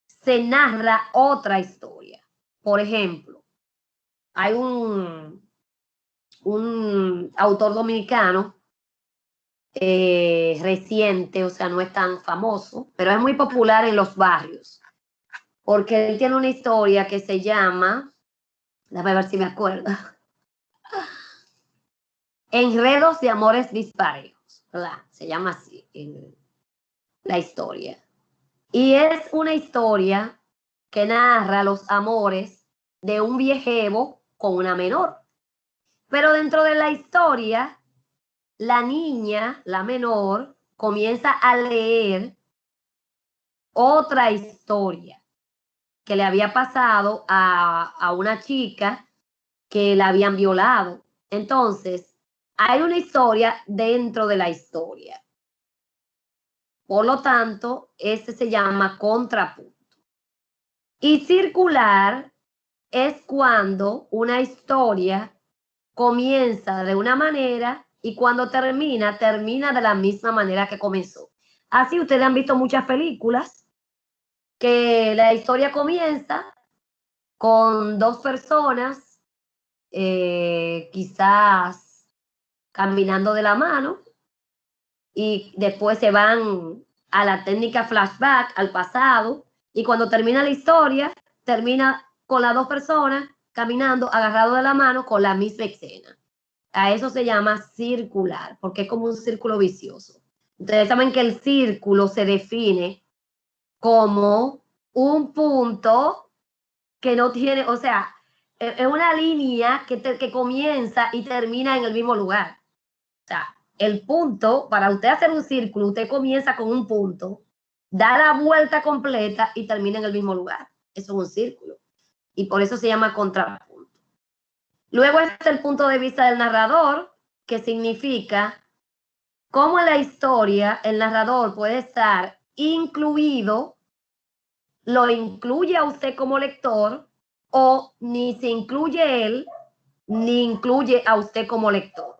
se narra otra historia. Por ejemplo, hay un autor dominicano reciente, o sea, no es tan famoso, pero es muy popular en los barrios, porque él tiene una historia que se llama, déjame ver si me acuerdo, Enredos de amores disparejos, ¿verdad? Se llama así la historia. Y es una historia que narra los amores de un viejevo con una menor. Pero dentro de la historia, la niña, la menor, comienza a leer otra historia que le había pasado a una chica que la habían violado. Entonces, hay una historia dentro de la historia. Por lo tanto, este se llama contrapunto. Y circular es cuando una historia comienza de una manera y cuando termina, termina de la misma manera que comenzó. Así ustedes han visto muchas películas que la historia comienza con dos personas, quizás caminando de la mano, y después se van a la técnica flashback, al pasado, y cuando termina la historia, termina con las dos personas caminando agarrados de la mano con la misma escena. A eso se llama circular, porque es como un círculo vicioso. Ustedes saben que el círculo se define como un punto que no tiene, o sea, es una línea que comienza y termina en el mismo lugar. O sea, el punto, para usted hacer un círculo, usted comienza con un punto, da la vuelta completa y termina en el mismo lugar. Eso es un círculo. Y por eso se llama contrapunto. Luego está el punto de vista del narrador, que significa cómo en la historia el narrador puede estar incluido, lo incluye a usted como lector, o ni se incluye él, ni incluye a usted como lector.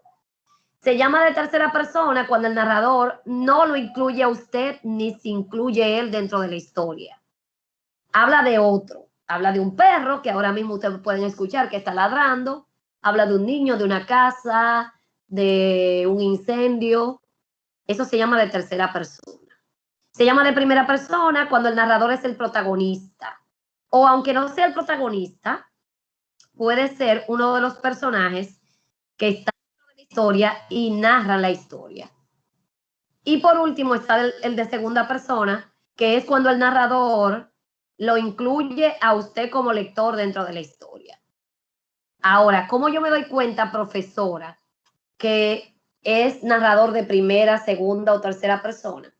Se llama de tercera persona cuando el narrador no lo incluye a usted ni se incluye él dentro de la historia. Habla de otro, habla de un perro que ahora mismo ustedes pueden escuchar que está ladrando, habla de un niño, de una casa, de un incendio. Eso se llama de tercera persona. Se llama de primera persona cuando el narrador es el protagonista. O aunque no sea el protagonista, puede ser uno de los personajes que está en la historia y narran la historia. Y por último está el de segunda persona, que es cuando el narrador lo incluye a usted como lector dentro de la historia. Ahora, ¿cómo yo me doy cuenta, profesora, que es narrador de primera, segunda o tercera persona?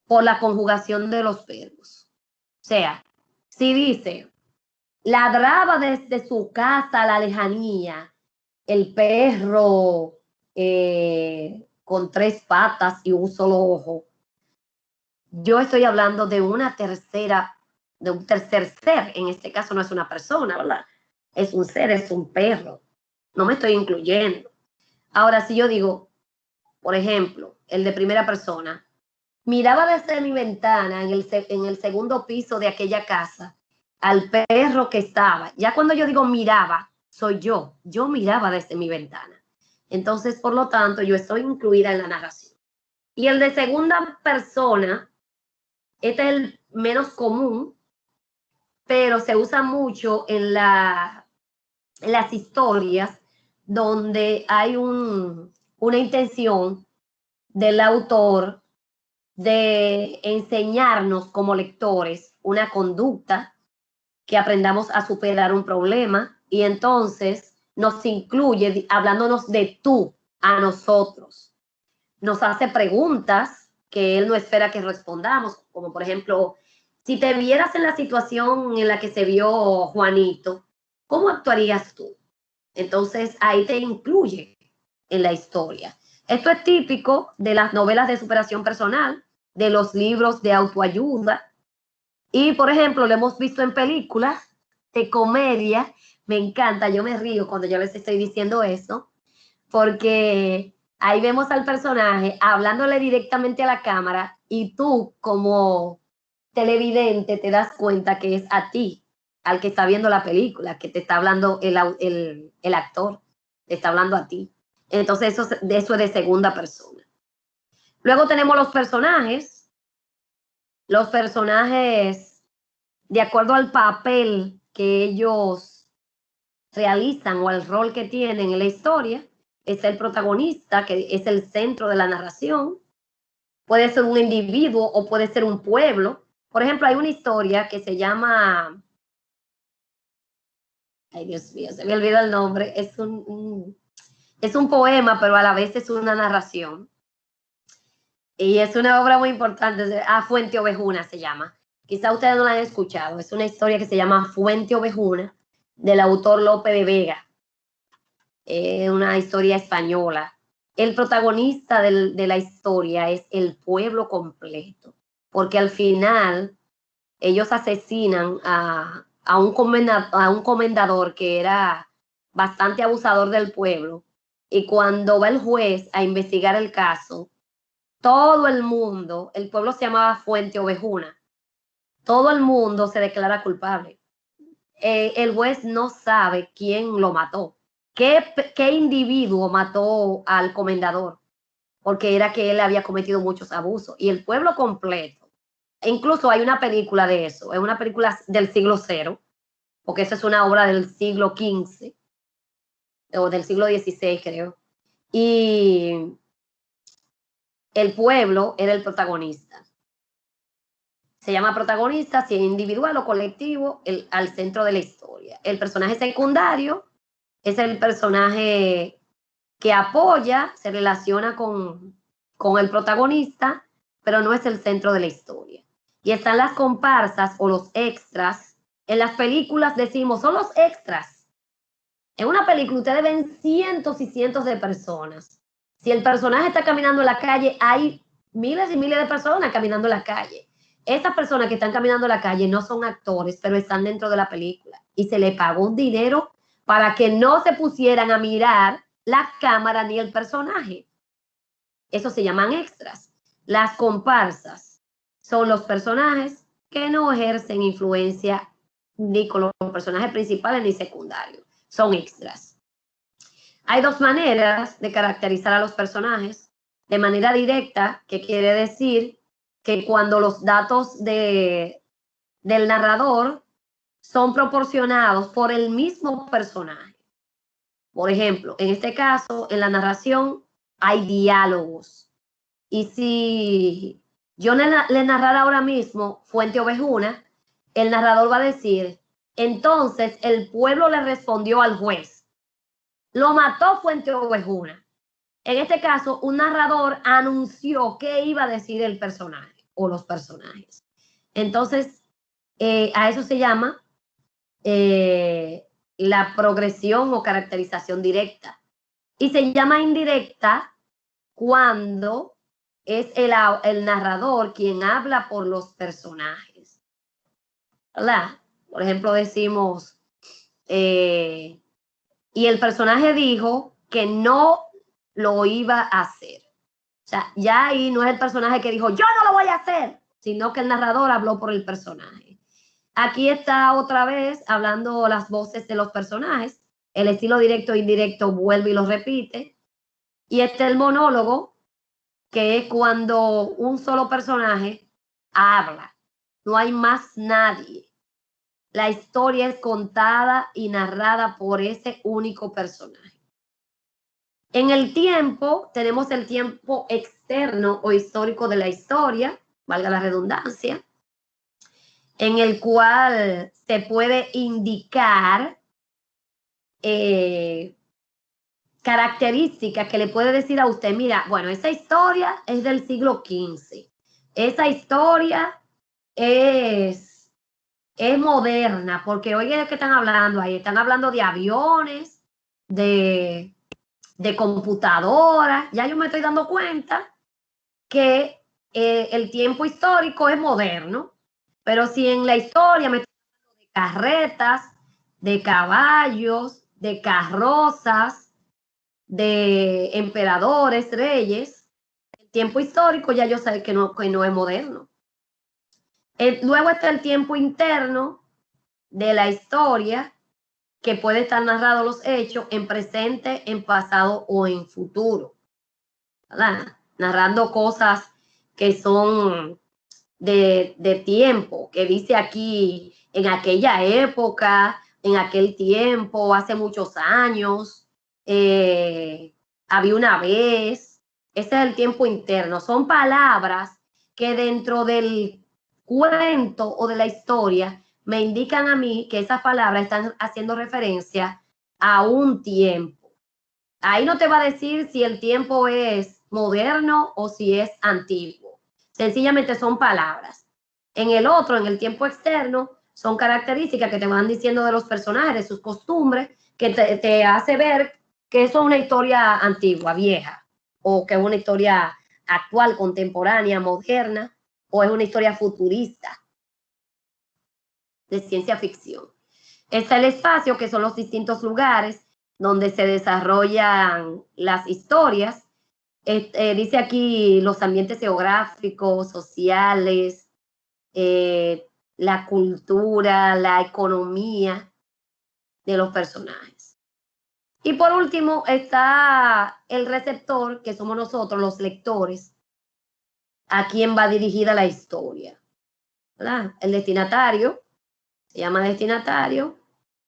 Por la conjugación de los verbos. O sea, si dice, ladraba desde su casa a la lejanía, el perro con tres patas y un solo ojo. Yo estoy hablando de una tercera, de un tercer ser. En este caso no es una persona, ¿verdad? Es un ser, es un perro. No me estoy incluyendo. Ahora, si yo digo, por ejemplo, el de primera persona, miraba desde mi ventana en el segundo piso de aquella casa al perro que estaba. Ya cuando yo digo miraba, soy yo. Yo miraba desde mi ventana. Entonces, por lo tanto, yo estoy incluida en la narración. Y el de segunda persona, este es el menos común, pero se usa mucho en las historias donde hay una intención del autor de enseñarnos como lectores una conducta, que aprendamos a superar un problema y entonces nos incluye hablándonos de tú a nosotros. Nos hace preguntas que él no espera que respondamos, como por ejemplo, si te vieras en la situación en la que se vio Juanito, ¿cómo actuarías tú? Entonces ahí te incluye en la historia. Esto es típico de las novelas de superación personal, de los libros de autoayuda. Y, por ejemplo, lo hemos visto en películas de comedia. Me encanta, yo me río cuando yo les estoy diciendo eso, porque ahí vemos al personaje hablándole directamente a la cámara y tú como televidente te das cuenta que es a ti, al que está viendo la película, que te está hablando el actor, te está hablando a ti. Entonces eso es de segunda persona. Luego tenemos los personajes. Los personajes, de acuerdo al papel que ellos realizan o al rol que tienen en la historia, es el protagonista, que es el centro de la narración. Puede ser un individuo o puede ser un pueblo. Por ejemplo, hay una historia que se llama, ay Dios mío, se me olvidó el nombre, es un poema, pero a la vez es una narración. Y es una obra muy importante, Fuente Ovejuna se llama. Quizá ustedes no la han escuchado. Es una historia que se llama Fuente Ovejuna, del autor Lope de Vega. Una historia española. El protagonista de la historia es el pueblo completo, porque al final ellos asesinan a un comendador que era bastante abusador del pueblo, y cuando va el juez a investigar el caso, todo el mundo, el pueblo se llamaba Fuente Ovejuna, todo el mundo se declara culpable. El juez no sabe quién lo mató, qué individuo mató al comendador, porque era que él había cometido muchos abusos, y el pueblo completo. Incluso hay una película de eso, es una película del siglo cero, porque eso es una obra del siglo XV, o del siglo XVI, creo. Y el pueblo era el protagonista. Se llama protagonista, si es individual o colectivo, al centro de la historia. El personaje secundario es el personaje que apoya, se relaciona con el protagonista, pero no es el centro de la historia. Y están las comparsas o los extras. En las películas decimos, son los extras. En una película ustedes ven cientos y cientos de personas. Si el personaje está caminando en la calle, hay miles y miles de personas caminando en la calle. Esas personas que están caminando en la calle no son actores, pero están dentro de la película. Y se les pagó un dinero para que no se pusieran a mirar la cámara ni el personaje. Eso se llaman extras. Las comparsas son los personajes que no ejercen influencia ni con los personajes principales ni secundarios. Son extras. Hay dos maneras de caracterizar a los personajes. De manera directa, que quiere decir que cuando los datos del narrador son proporcionados por el mismo personaje. Por ejemplo, en este caso, en la narración hay diálogos. Y si yo le narrara ahora mismo Fuente Ovejuna, el narrador va a decir, entonces el pueblo le respondió al juez. Lo mató Fuente Ovejuna. En este caso, un narrador anunció qué iba a decir el personaje o los personajes. Entonces, a eso se llama la progresión o caracterización directa. Y se llama indirecta cuando es el narrador quien habla por los personajes, ¿verdad? Por ejemplo, decimos, y el personaje dijo que no lo iba a hacer. O sea, ya ahí no es el personaje que dijo, yo no lo voy a hacer, sino que el narrador habló por el personaje. Aquí está otra vez hablando las voces de los personajes. El estilo directo e indirecto vuelve y lo repite. Y este es el monólogo, que es cuando un solo personaje habla. No hay más nadie. La historia es contada y narrada por ese único personaje. En el tiempo, tenemos el tiempo externo o histórico de la historia, valga la redundancia, en el cual se puede indicar características que le puede decir a usted, mira, bueno, esa historia es del siglo XV, esa historia es moderna, porque oye, ¿de qué están hablando ahí? Están hablando de aviones, de de computadora. Ya yo me estoy dando cuenta que el tiempo histórico es moderno, pero si en la historia me estoy hablando de carretas, de caballos, de carrozas, de emperadores, reyes, el tiempo histórico ya yo sé que no es moderno. Luego está el tiempo interno de la historia, que puede estar narrado los hechos en presente, en pasado o en futuro, ¿verdad? Narrando cosas que son de tiempo, que dice aquí, en aquella época, en aquel tiempo, hace muchos años, había una vez. Ese es el tiempo interno. Son palabras que dentro del cuento o de la historia me indican a mí que esas palabras están haciendo referencia a un tiempo. Ahí no te va a decir si el tiempo es moderno o si es antiguo. Sencillamente son palabras. En el otro, en el tiempo externo, son características que te van diciendo de los personajes, de sus costumbres, que te hace ver que eso es una historia antigua, vieja, o que es una historia actual, contemporánea, moderna, o es una historia futurista, de ciencia ficción. Está el espacio, que son los distintos lugares donde se desarrollan las historias. Dice aquí los ambientes geográficos, sociales, la cultura, la economía de los personajes. Y por último está el receptor, que somos nosotros, los lectores, a quien va dirigida la historia, ¿verdad? El destinatario, se llama destinatario,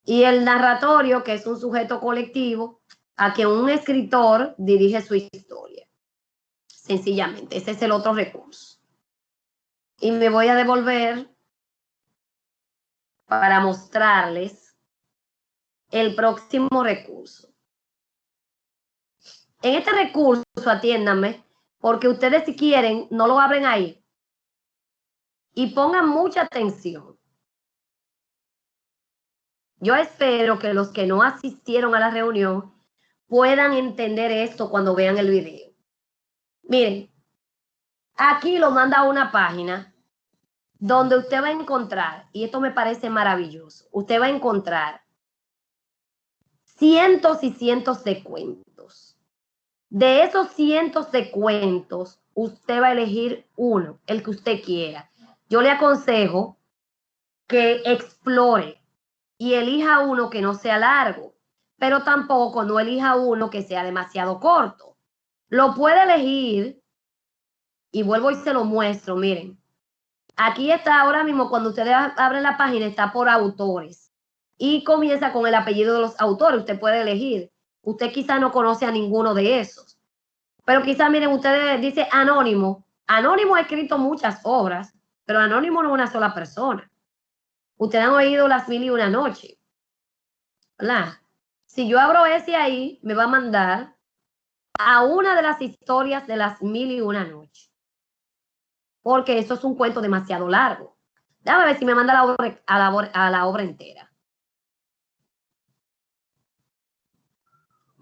y el narratorio, que es un sujeto colectivo a quien un escritor dirige su historia. Sencillamente, ese es el otro recurso. Y me voy a devolver para mostrarles el próximo recurso. En este recurso, atiéndanme, porque ustedes, si quieren, no lo abren ahí. Y pongan mucha atención. Yo espero que los que no asistieron a la reunión puedan entender esto cuando vean el video. Miren, aquí lo manda a una página donde usted va a encontrar, y esto me parece maravilloso, usted va a encontrar cientos y cientos de cuentos. De esos cientos de cuentos, usted va a elegir uno, el que usted quiera. Yo le aconsejo que explore y elija uno que no sea largo, pero tampoco no elija uno que sea demasiado corto. Lo puede elegir, y vuelvo y se lo muestro, miren. Aquí está ahora mismo, cuando ustedes abren la página, está por autores. Y comienza con el apellido de los autores. Usted puede elegir. Usted quizá no conoce a ninguno de esos. Pero quizá, miren, ustedes dice Anónimo. Anónimo ha escrito muchas obras, pero Anónimo no es una sola persona. Ustedes han oído Las Mil y Una Noche, ¿verdad? Si yo abro ese ahí, me va a mandar a una de las historias de Las Mil y Una Noche, porque eso es un cuento demasiado largo. Déjame ver si me manda a la obra entera.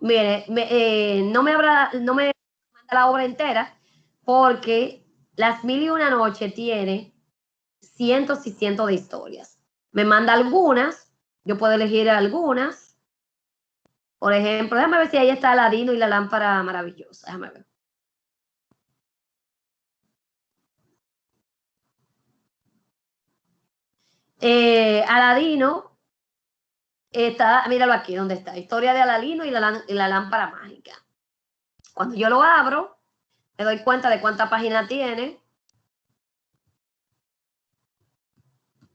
Mire, no me manda la obra entera, porque Las Mil y Una Noche tiene cientos y cientos de historias. Me manda algunas, yo puedo elegir algunas. Por ejemplo, déjame ver si ahí está Aladino y la lámpara maravillosa. Déjame ver. Aladino está, míralo aquí, ¿dónde está? Historia de Aladino y la lámpara mágica. Cuando yo lo abro, me doy cuenta de cuántas páginas tiene.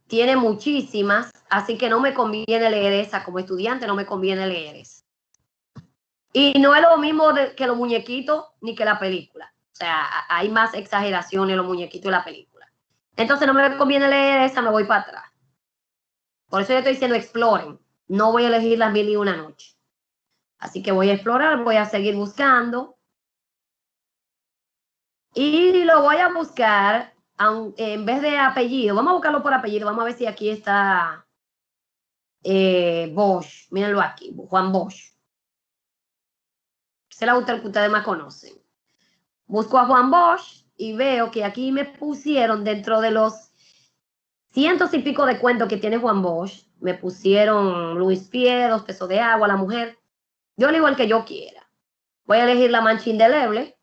Tiene muchísimas, así que no me conviene leer esa. Como estudiante no me conviene leer esa. Y no es lo mismo que los muñequitos ni que la película. O sea, hay más exageración en los muñequitos y la película. Entonces no me conviene leer esa, me voy para atrás. Por eso yo estoy diciendo exploren. No voy a elegir Las Mil y Una Noche. Así que voy a explorar, voy a seguir buscando. Y lo voy a buscar en vez de apellido. Vamos a buscarlo por apellido. Vamos a ver si aquí está Bosch. Mírenlo aquí, Juan Bosch. es el autor que ustedes más conocen. Busco a Juan Bosch y veo que aquí me pusieron dentro de los cientos y pico de cuentos que tiene Juan Bosch, me pusieron Luis Pie, 2 pesos de agua, La Mujer. Yo elijo el que yo quiera. Voy a elegir La Mancha Indeleble.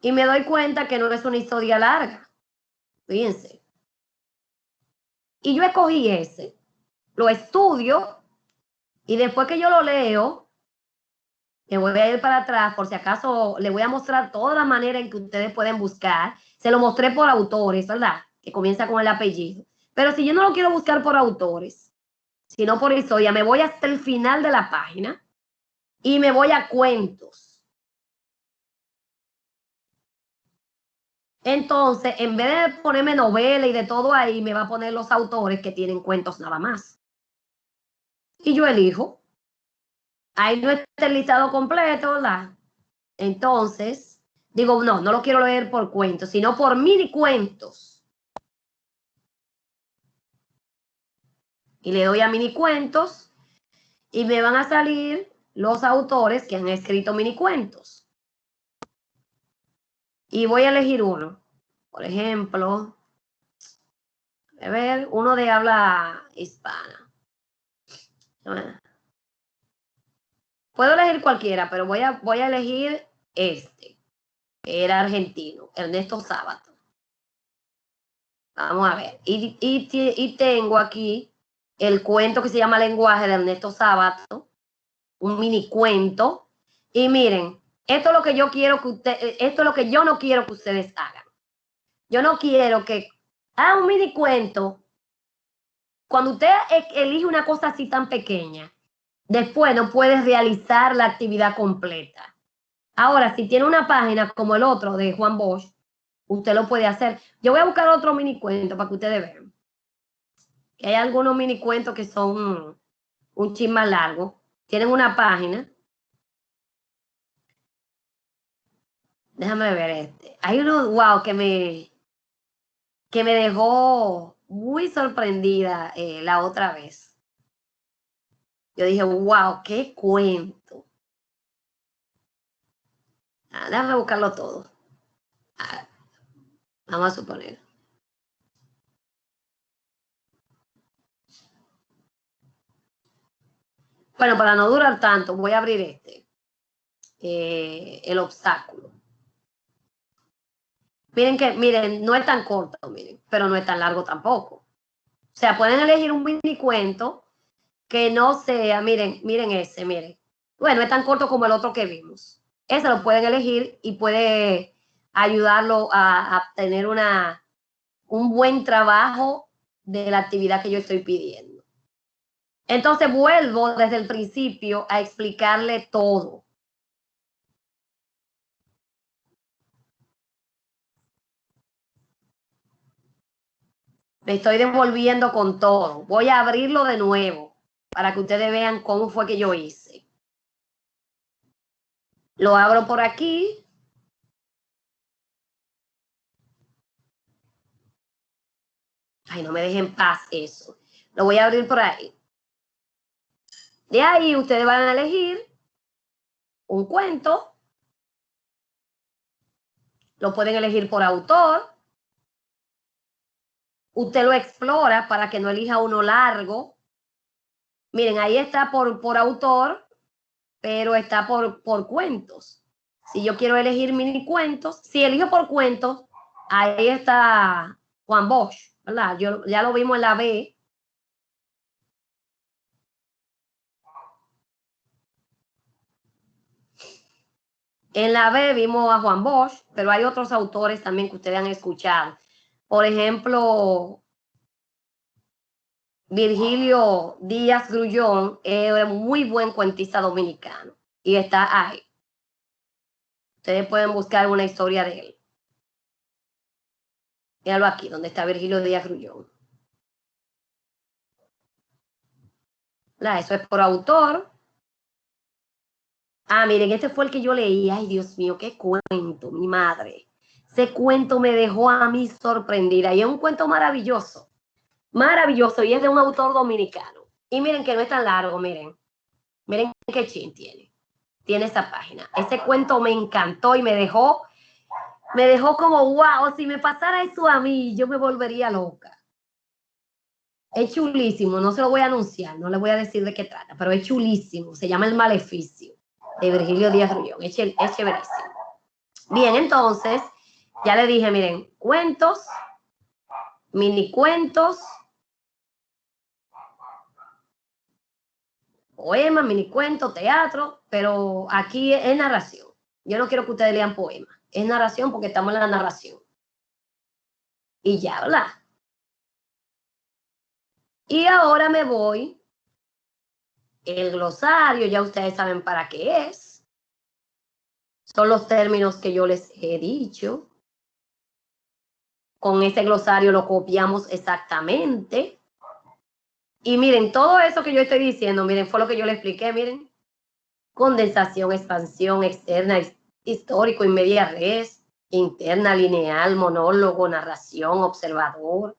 Y me doy cuenta que no es una historia larga. Fíjense. Y yo escogí ese. Lo estudio. Y después que yo lo leo, me voy a ir para atrás. Por si acaso, le voy a mostrar toda la manera en que ustedes pueden buscar. Se lo mostré por autores, ¿verdad? Que comienza con el apellido. Pero si yo no lo quiero buscar por autores, sino por historia, me voy hasta el final de la página y me voy a cuentos. Entonces, en vez de ponerme novela y de todo ahí, me va a poner los autores que tienen cuentos nada más. Y yo elijo. Ahí no está el listado completo, ¿verdad? Entonces, digo, no lo quiero leer por cuentos, sino por mini cuentos. Y le doy a mini cuentos y me van a salir los autores que han escrito mini cuentos. Y voy a elegir uno. Por ejemplo, a ver, uno de habla hispana. Puedo elegir cualquiera, pero voy a elegir este, que era argentino, Ernesto Sábato. Vamos a ver. Y tengo aquí el cuento que se llama Lenguaje de Ernesto Sábato, un mini cuento. Y miren, esto es lo que yo quiero que esto es lo que yo no quiero que ustedes hagan. Yo no quiero que hagan un mini cuento. Cuando usted elige una cosa así tan pequeña, después no puedes realizar la actividad completa. Ahora, si tiene una página como el otro de Juan Bosch, usted lo puede hacer. Yo voy a buscar otro mini cuento para que ustedes vean. Que hay algunos mini cuentos que son un chin más largo. Tienen una página. Déjame ver este. Hay uno, wow, que me dejó muy sorprendida la otra vez. Yo dije, wow, qué cuento. Déjame buscarlo todo. Vamos a suponer. Bueno, para no durar tanto, voy a abrir este. El obstáculo. Miren, no es tan corto, miren, pero no es tan largo tampoco. O sea, pueden elegir un mini cuento que no sea, miren ese, miren. Bueno, es tan corto como el otro que vimos. Ese lo pueden elegir y puede ayudarlo a tener un buen trabajo de la actividad que yo estoy pidiendo. Entonces vuelvo desde el principio a explicarle todo. Me estoy devolviendo con todo. Voy a abrirlo de nuevo para que ustedes vean cómo fue que yo hice. Lo abro por aquí. Ay, no me dejen en paz eso. Lo voy a abrir por ahí. De ahí ustedes van a elegir un cuento. Lo pueden elegir por autor. Usted lo explora para que no elija uno largo. Miren, ahí está por autor, pero está por cuentos. Si yo quiero elegir mini cuentos, si elijo por cuentos, ahí está Juan Bosch, ¿verdad? Ya lo vimos en la B. En la B vimos a Juan Bosch, pero hay otros autores también que ustedes han escuchado. Por ejemplo, Virgilio Díaz Grullón es un muy buen cuentista dominicano y está ahí. Ustedes pueden buscar una historia de él. Míralo aquí, donde está Virgilio Díaz Grullón. Eso es por autor. Ah, miren, este fue el que yo leí. Ay, Dios mío, qué cuento, mi madre. Ese cuento me dejó a mí sorprendida. Y es un cuento maravilloso. Maravilloso. Y es de un autor dominicano. Y miren que no es tan largo, miren. Miren qué chin tiene esa página. Ese cuento me encantó y me dejó como, wow, si me pasara eso a mí, yo me volvería loca. Es chulísimo, no se lo voy a anunciar, no le voy a decir de qué trata, pero es chulísimo. Se llama El Maleficio, de Virgilio Díaz Rullón. Es chéverísimo. Bien, entonces, ya le dije, miren, cuentos, mini cuentos, poema, mini cuento, teatro, pero aquí es narración. Yo no quiero que ustedes lean poemas, es narración porque estamos en la narración. Y ya, ¿verdad? Y ahora me voy, el glosario, ya ustedes saben para qué es. Son los términos que yo les he dicho. Con ese glosario lo copiamos exactamente. Y miren, todo eso que yo estoy diciendo, miren, fue lo que yo le expliqué, miren. Condensación, expansión, externa, histórico, in media res, interna, lineal, monólogo, narración, observador.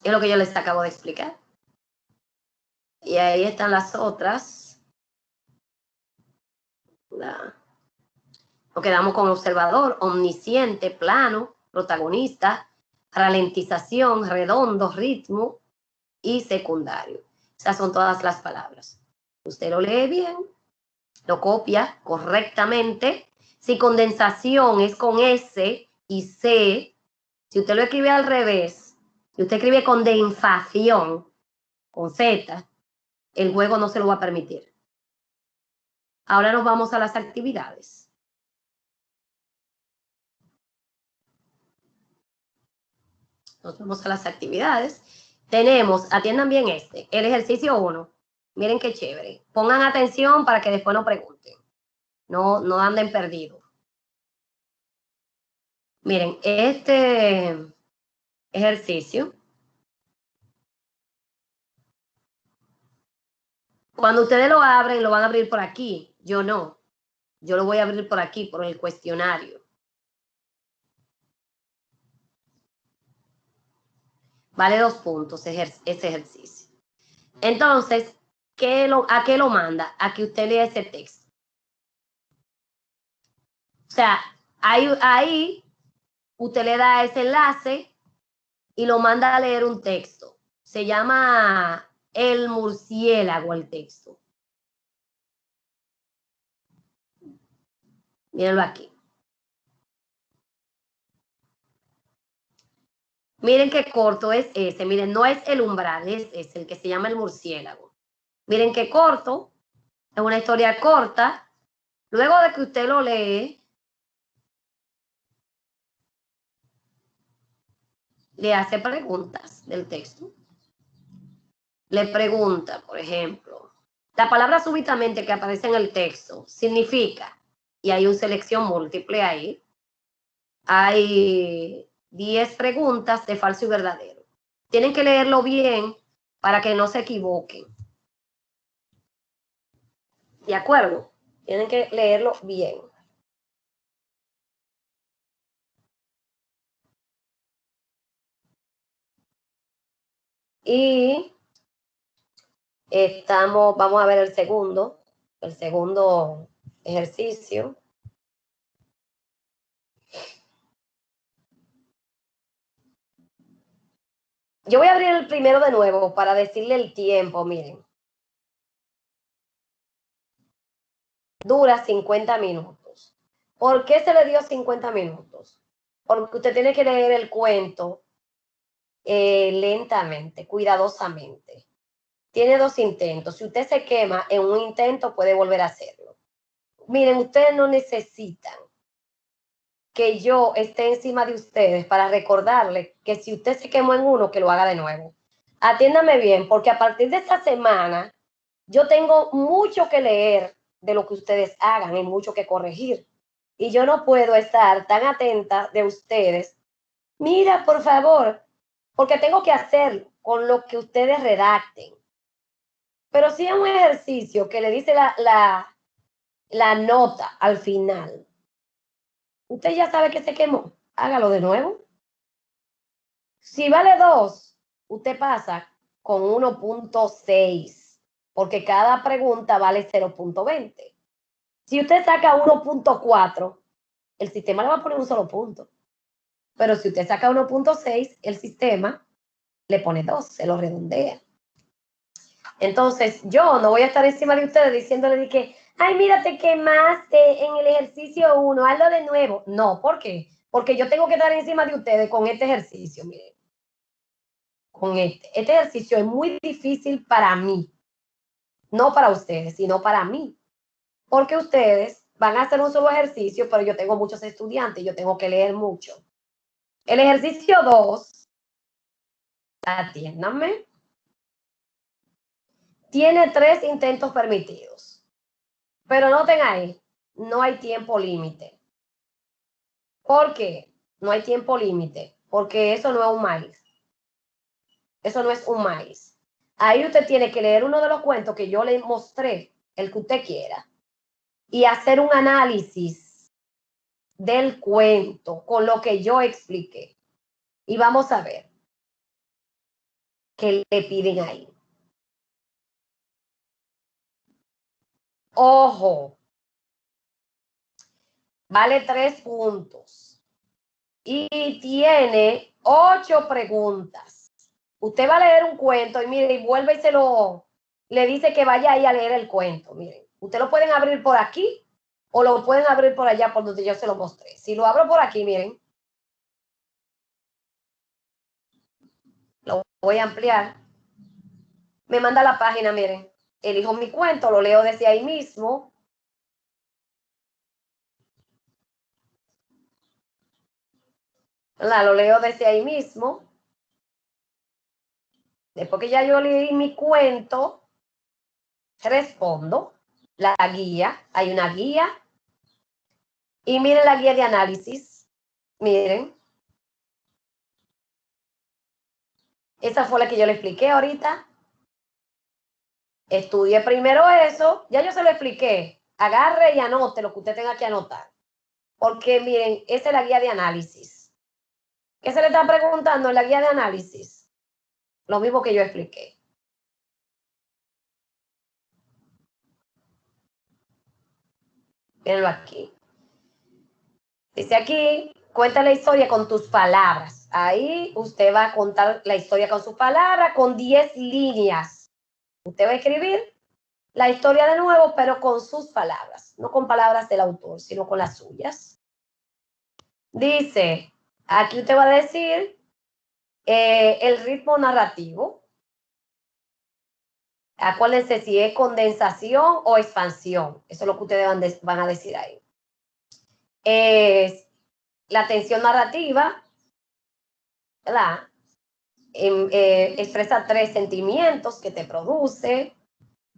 Es lo que yo les acabo de explicar. Y ahí están las otras. Nos quedamos con observador, omnisciente, plano, protagonista, ralentización, redondo, ritmo y secundario. Esas son todas las palabras. Usted lo lee bien, lo copia correctamente. Si condensación es con S y C, si usted lo escribe al revés, si usted escribe condensación con Z, el juego no se lo va a permitir. Ahora nos vamos a las actividades. Nos vamos a las actividades. Tenemos, atiendan bien el ejercicio 1. Miren qué chévere. Pongan atención para que después no pregunten. No anden perdidos. Miren, este ejercicio, cuando ustedes lo abren, lo van a abrir por aquí. Yo no. Yo lo voy a abrir por aquí, por el cuestionario. Vale 2 puntos ese ejercicio. Entonces, ¿a qué lo manda? A que usted lea ese texto. O sea, ahí usted le da ese enlace y lo manda a leer un texto. Se llama El Murciélago el texto. Mírenlo aquí. Miren qué corto es ese. Miren, no es el umbral, es el que se llama El Murciélago. Miren qué corto. Es una historia corta. Luego de que usted lo lee, le hace preguntas del texto. Le pregunta, por ejemplo, la palabra súbitamente que aparece en el texto significa, y hay una selección múltiple ahí, hay 10 preguntas de falso y verdadero. Tienen que leerlo bien para que no se equivoquen. ¿De acuerdo? Tienen que leerlo bien. Y vamos a ver el segundo ejercicio. Yo voy a abrir el primero de nuevo para decirle el tiempo, miren. Dura 50 minutos. ¿Por qué se le dio 50 minutos? Porque usted tiene que leer el cuento lentamente, cuidadosamente. Tiene 2 intentos. Si usted se quema en un intento, puede volver a hacerlo. Miren, ustedes no necesitan que yo esté encima de ustedes para recordarles que si usted se quemó en uno, que lo haga de nuevo. Atiéndame bien, porque a partir de esta semana yo tengo mucho que leer de lo que ustedes hagan y mucho que corregir. Y yo no puedo estar tan atenta de ustedes. Mira, por favor, porque tengo que hacerlo con lo que ustedes redacten. Pero si es un ejercicio que le dice la nota al final, usted ya sabe que se quemó, hágalo de nuevo. Si vale 2, usted pasa con 1.6, porque cada pregunta vale 0.20. Si usted saca 1.4, el sistema le va a poner un solo punto. Pero si usted saca 1.6, el sistema le pone 2, se lo redondea. Entonces, yo no voy a estar encima de ustedes diciéndole que, ay, mira, te quemaste en el ejercicio 1, hazlo de nuevo. No, ¿por qué? Porque yo tengo que estar encima de ustedes con este ejercicio, miren. Con este ejercicio es muy difícil para mí. No para ustedes, sino para mí. Porque ustedes van a hacer un solo ejercicio, pero yo tengo muchos estudiantes, yo tengo que leer mucho. El ejercicio 2, atiéndanme, tiene 3 intentos permitidos. Pero noten ahí, no hay tiempo límite. ¿Por qué? No hay tiempo límite, porque eso no es un maíz. Eso no es un maíz. Ahí usted tiene que leer uno de los cuentos que yo le mostré, el que usted quiera, y hacer un análisis del cuento con lo que yo expliqué. Y vamos a ver qué le piden ahí. Ojo, vale 3 puntos y tiene 8 preguntas. Usted va a leer un cuento y mire, y vuelve y le dice que vaya ahí a leer el cuento. Miren, usted lo pueden abrir por aquí o lo pueden abrir por allá por donde yo se lo mostré. Si lo abro por aquí, miren, lo voy a ampliar. Me manda la página, miren, elijo mi cuento, lo leo desde ahí mismo. Lo leo desde ahí mismo. Después que ya yo leí mi cuento, respondo la guía. Hay una guía. Y miren la guía de análisis. Miren. Esa fue la que yo le expliqué ahorita. Estudie primero eso. Ya yo se lo expliqué. Agarre y anote lo que usted tenga que anotar. Porque miren, esa es la guía de análisis. ¿Qué se le está preguntando en la guía de análisis? Lo mismo que yo expliqué. Mírenlo aquí. Dice aquí, cuenta la historia con tus palabras. Ahí usted va a contar la historia con sus palabras, con 10 líneas. Usted va a escribir la historia de nuevo, pero con sus palabras. No con palabras del autor, sino con las suyas. Dice, aquí usted va a decir el ritmo narrativo. Acuérdense si es condensación o expansión. Eso es lo que ustedes van a decir ahí. La tensión narrativa, ¿verdad? Expresa 3 sentimientos que te produce,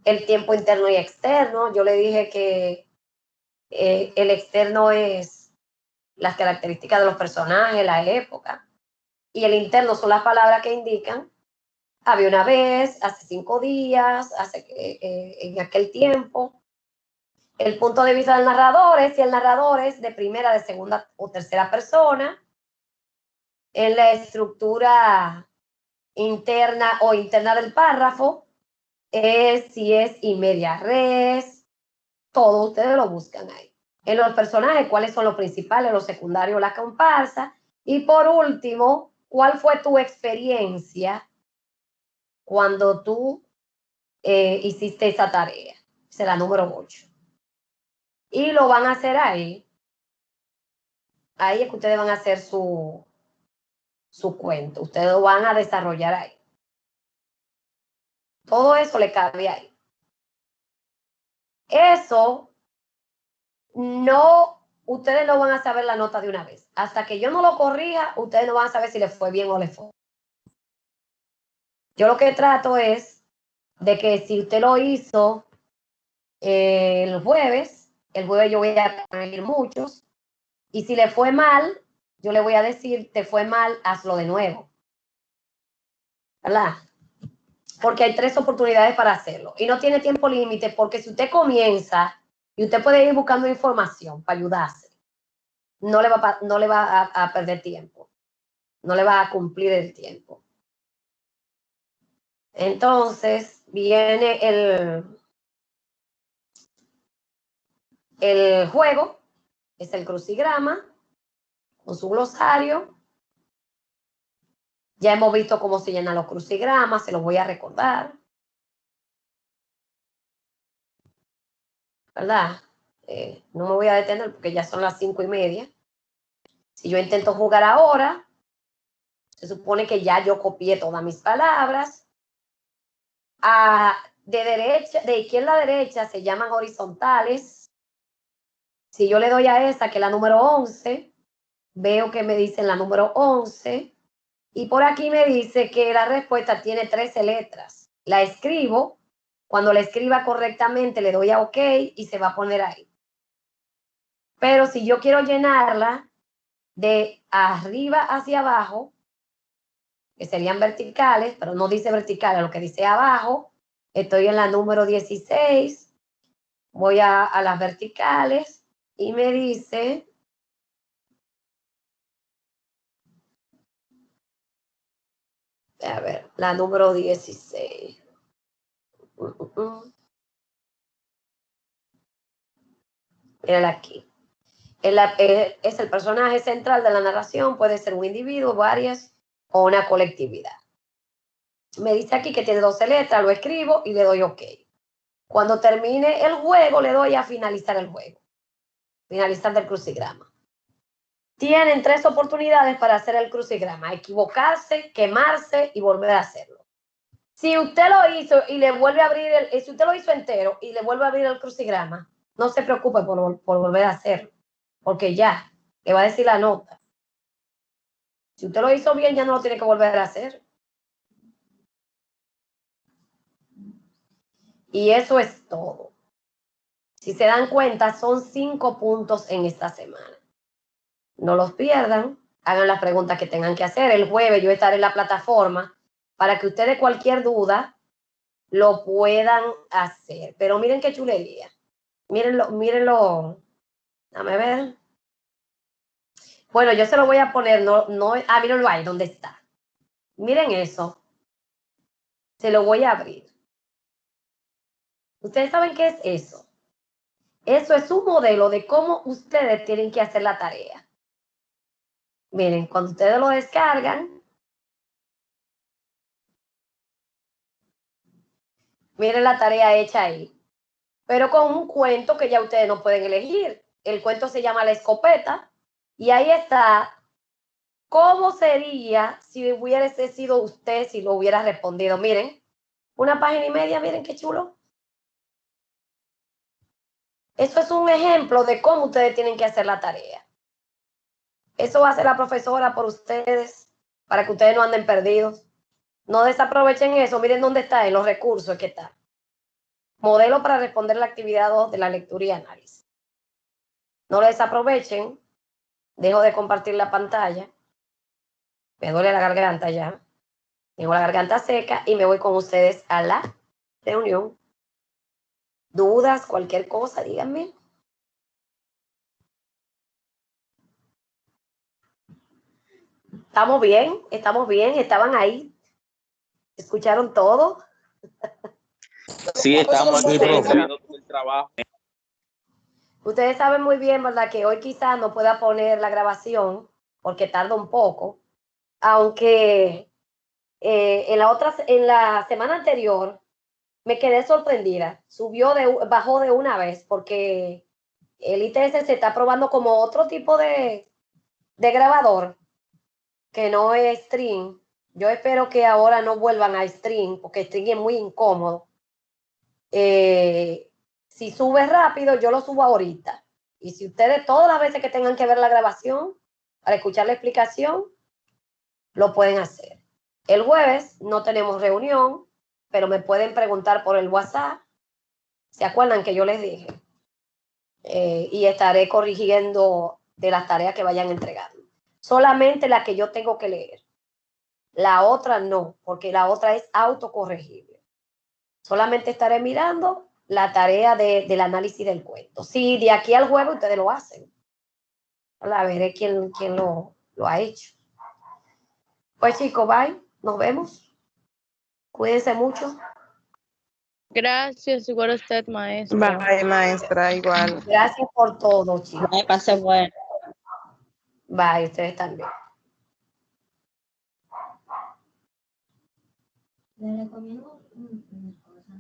el tiempo interno y externo. Yo le dije que el externo es las características de los personajes, la época, y el interno son las palabras que indican, había una vez, hace 5 días, en aquel tiempo. El punto de vista del narrador es si el narrador es de primera, de segunda o tercera persona. En la estructura interna o interna del párrafo, si es in media res, todo ustedes lo buscan ahí. En los personajes, cuáles son los principales, los secundarios, la comparsa. Y por último, ¿cuál fue tu experiencia cuando tú hiciste esa tarea? Esa es la número 8. Y lo van a hacer ahí. Ahí es que ustedes van a hacer su cuento. Ustedes lo van a desarrollar ahí. Todo eso le cabe ahí. Eso no, ustedes no van a saber la nota de una vez. Hasta que yo no lo corrija, ustedes no van a saber si les fue bien o les fue. Yo lo que trato es de que si usted lo hizo el jueves yo voy a corregir muchos. Y si le fue mal, yo le voy a decir, te fue mal, hazlo de nuevo. ¿Verdad? Porque hay 3 oportunidades para hacerlo. Y no tiene tiempo límite, porque si usted comienza y usted puede ir buscando información para ayudarse, no le va a perder tiempo. No le va a cumplir el tiempo. Entonces viene el juego, es el crucigrama, con su glosario. Ya hemos visto cómo se llenan los crucigramas, se los voy a recordar. ¿Verdad? No me voy a detener porque ya son las 5:30. Si yo intento jugar ahora, se supone que ya yo copié todas mis palabras. De izquierda a derecha se llaman horizontales. Si yo le doy a esa, que es la número 11, veo que me dicen la número 11. Y por aquí me dice que la respuesta tiene 13 letras. La escribo. Cuando la escriba correctamente, le doy a OK y se va a poner ahí. Pero si yo quiero llenarla de arriba hacia abajo, que serían verticales, pero no dice verticales, lo que dice abajo, estoy en la número 16, voy a las verticales y me dice, a ver, la número 16. Mírala aquí. Es el personaje central de la narración, puede ser un individuo, varias o una colectividad. Me dice aquí que tiene 12 letras, lo escribo y le doy OK. Cuando termine el juego, le doy a finalizar el juego. Finalizar del crucigrama. Tienen 3 oportunidades para hacer el crucigrama: equivocarse, quemarse y volver a hacerlo. Si usted lo hizo y le vuelve a abrir, si usted lo hizo entero y le vuelve a abrir el crucigrama, no se preocupe por volver a hacerlo, porque ya le va a decir la nota. Si usted lo hizo bien, ya no lo tiene que volver a hacer. Y eso es todo. Si se dan cuenta, son 5 puntos en esta semana. No los pierdan, hagan las preguntas que tengan que hacer. El jueves yo estaré en la plataforma para que ustedes cualquier duda lo puedan hacer. Pero miren qué chulería. Mírenlo. Dame ver. Bueno, yo se lo voy a poner, mírenlo ahí, ¿dónde está? Miren eso. Se lo voy a abrir. ¿Ustedes saben qué es eso? Eso es un modelo de cómo ustedes tienen que hacer la tarea. Miren, cuando ustedes lo descargan, miren la tarea hecha ahí. Pero con un cuento que ya ustedes no pueden elegir. El cuento se llama La Escopeta y ahí está cómo sería si hubiese sido usted, si lo hubiera respondido. Miren, 1,5 páginas, miren qué chulo. Eso es un ejemplo de cómo ustedes tienen que hacer la tarea. Eso hace la profesora por ustedes, para que ustedes no anden perdidos. No desaprovechen eso. Miren dónde está, en los recursos que está. Modelo para responder la actividad 2 de la lectura y análisis. No lo desaprovechen. Dejo de compartir la pantalla. Me duele la garganta ya. Tengo la garganta seca y me voy con ustedes a la reunión. ¿Dudas? Cualquier cosa, díganme. ¿Estamos bien? ¿Estamos bien? ¿Estaban ahí? ¿Escucharon todo? Sí, estamos aquí terminando el trabajo. Ustedes saben muy bien, ¿verdad?, que hoy quizás no pueda poner la grabación porque tarda un poco, aunque en la semana anterior me quedé sorprendida. Bajó de una vez porque el ITS se está probando como otro tipo de grabador que no es stream. Yo espero que ahora no vuelvan a stream porque stream es muy incómodo. Si sube rápido, yo lo subo ahorita. Y si ustedes todas las veces que tengan que ver la grabación para escuchar la explicación, lo pueden hacer. El jueves no tenemos reunión, pero me pueden preguntar por el WhatsApp. ¿Se acuerdan que yo les dije? Y estaré corrigiendo de las tareas que vayan entregando. Solamente la que yo tengo que leer. La otra no, porque la otra es autocorregible. Solamente estaré mirando la tarea del análisis del cuento. Si de aquí al jueves ustedes lo hacen. A ver quién lo ha hecho. Pues chicos, bye. Nos vemos. Cuídense mucho. Gracias, igual a usted, maestra. Bye, maestra, igual. Gracias por todo, chicos. Me pase bueno. Bye, ustedes también. Le recomiendo una cosa.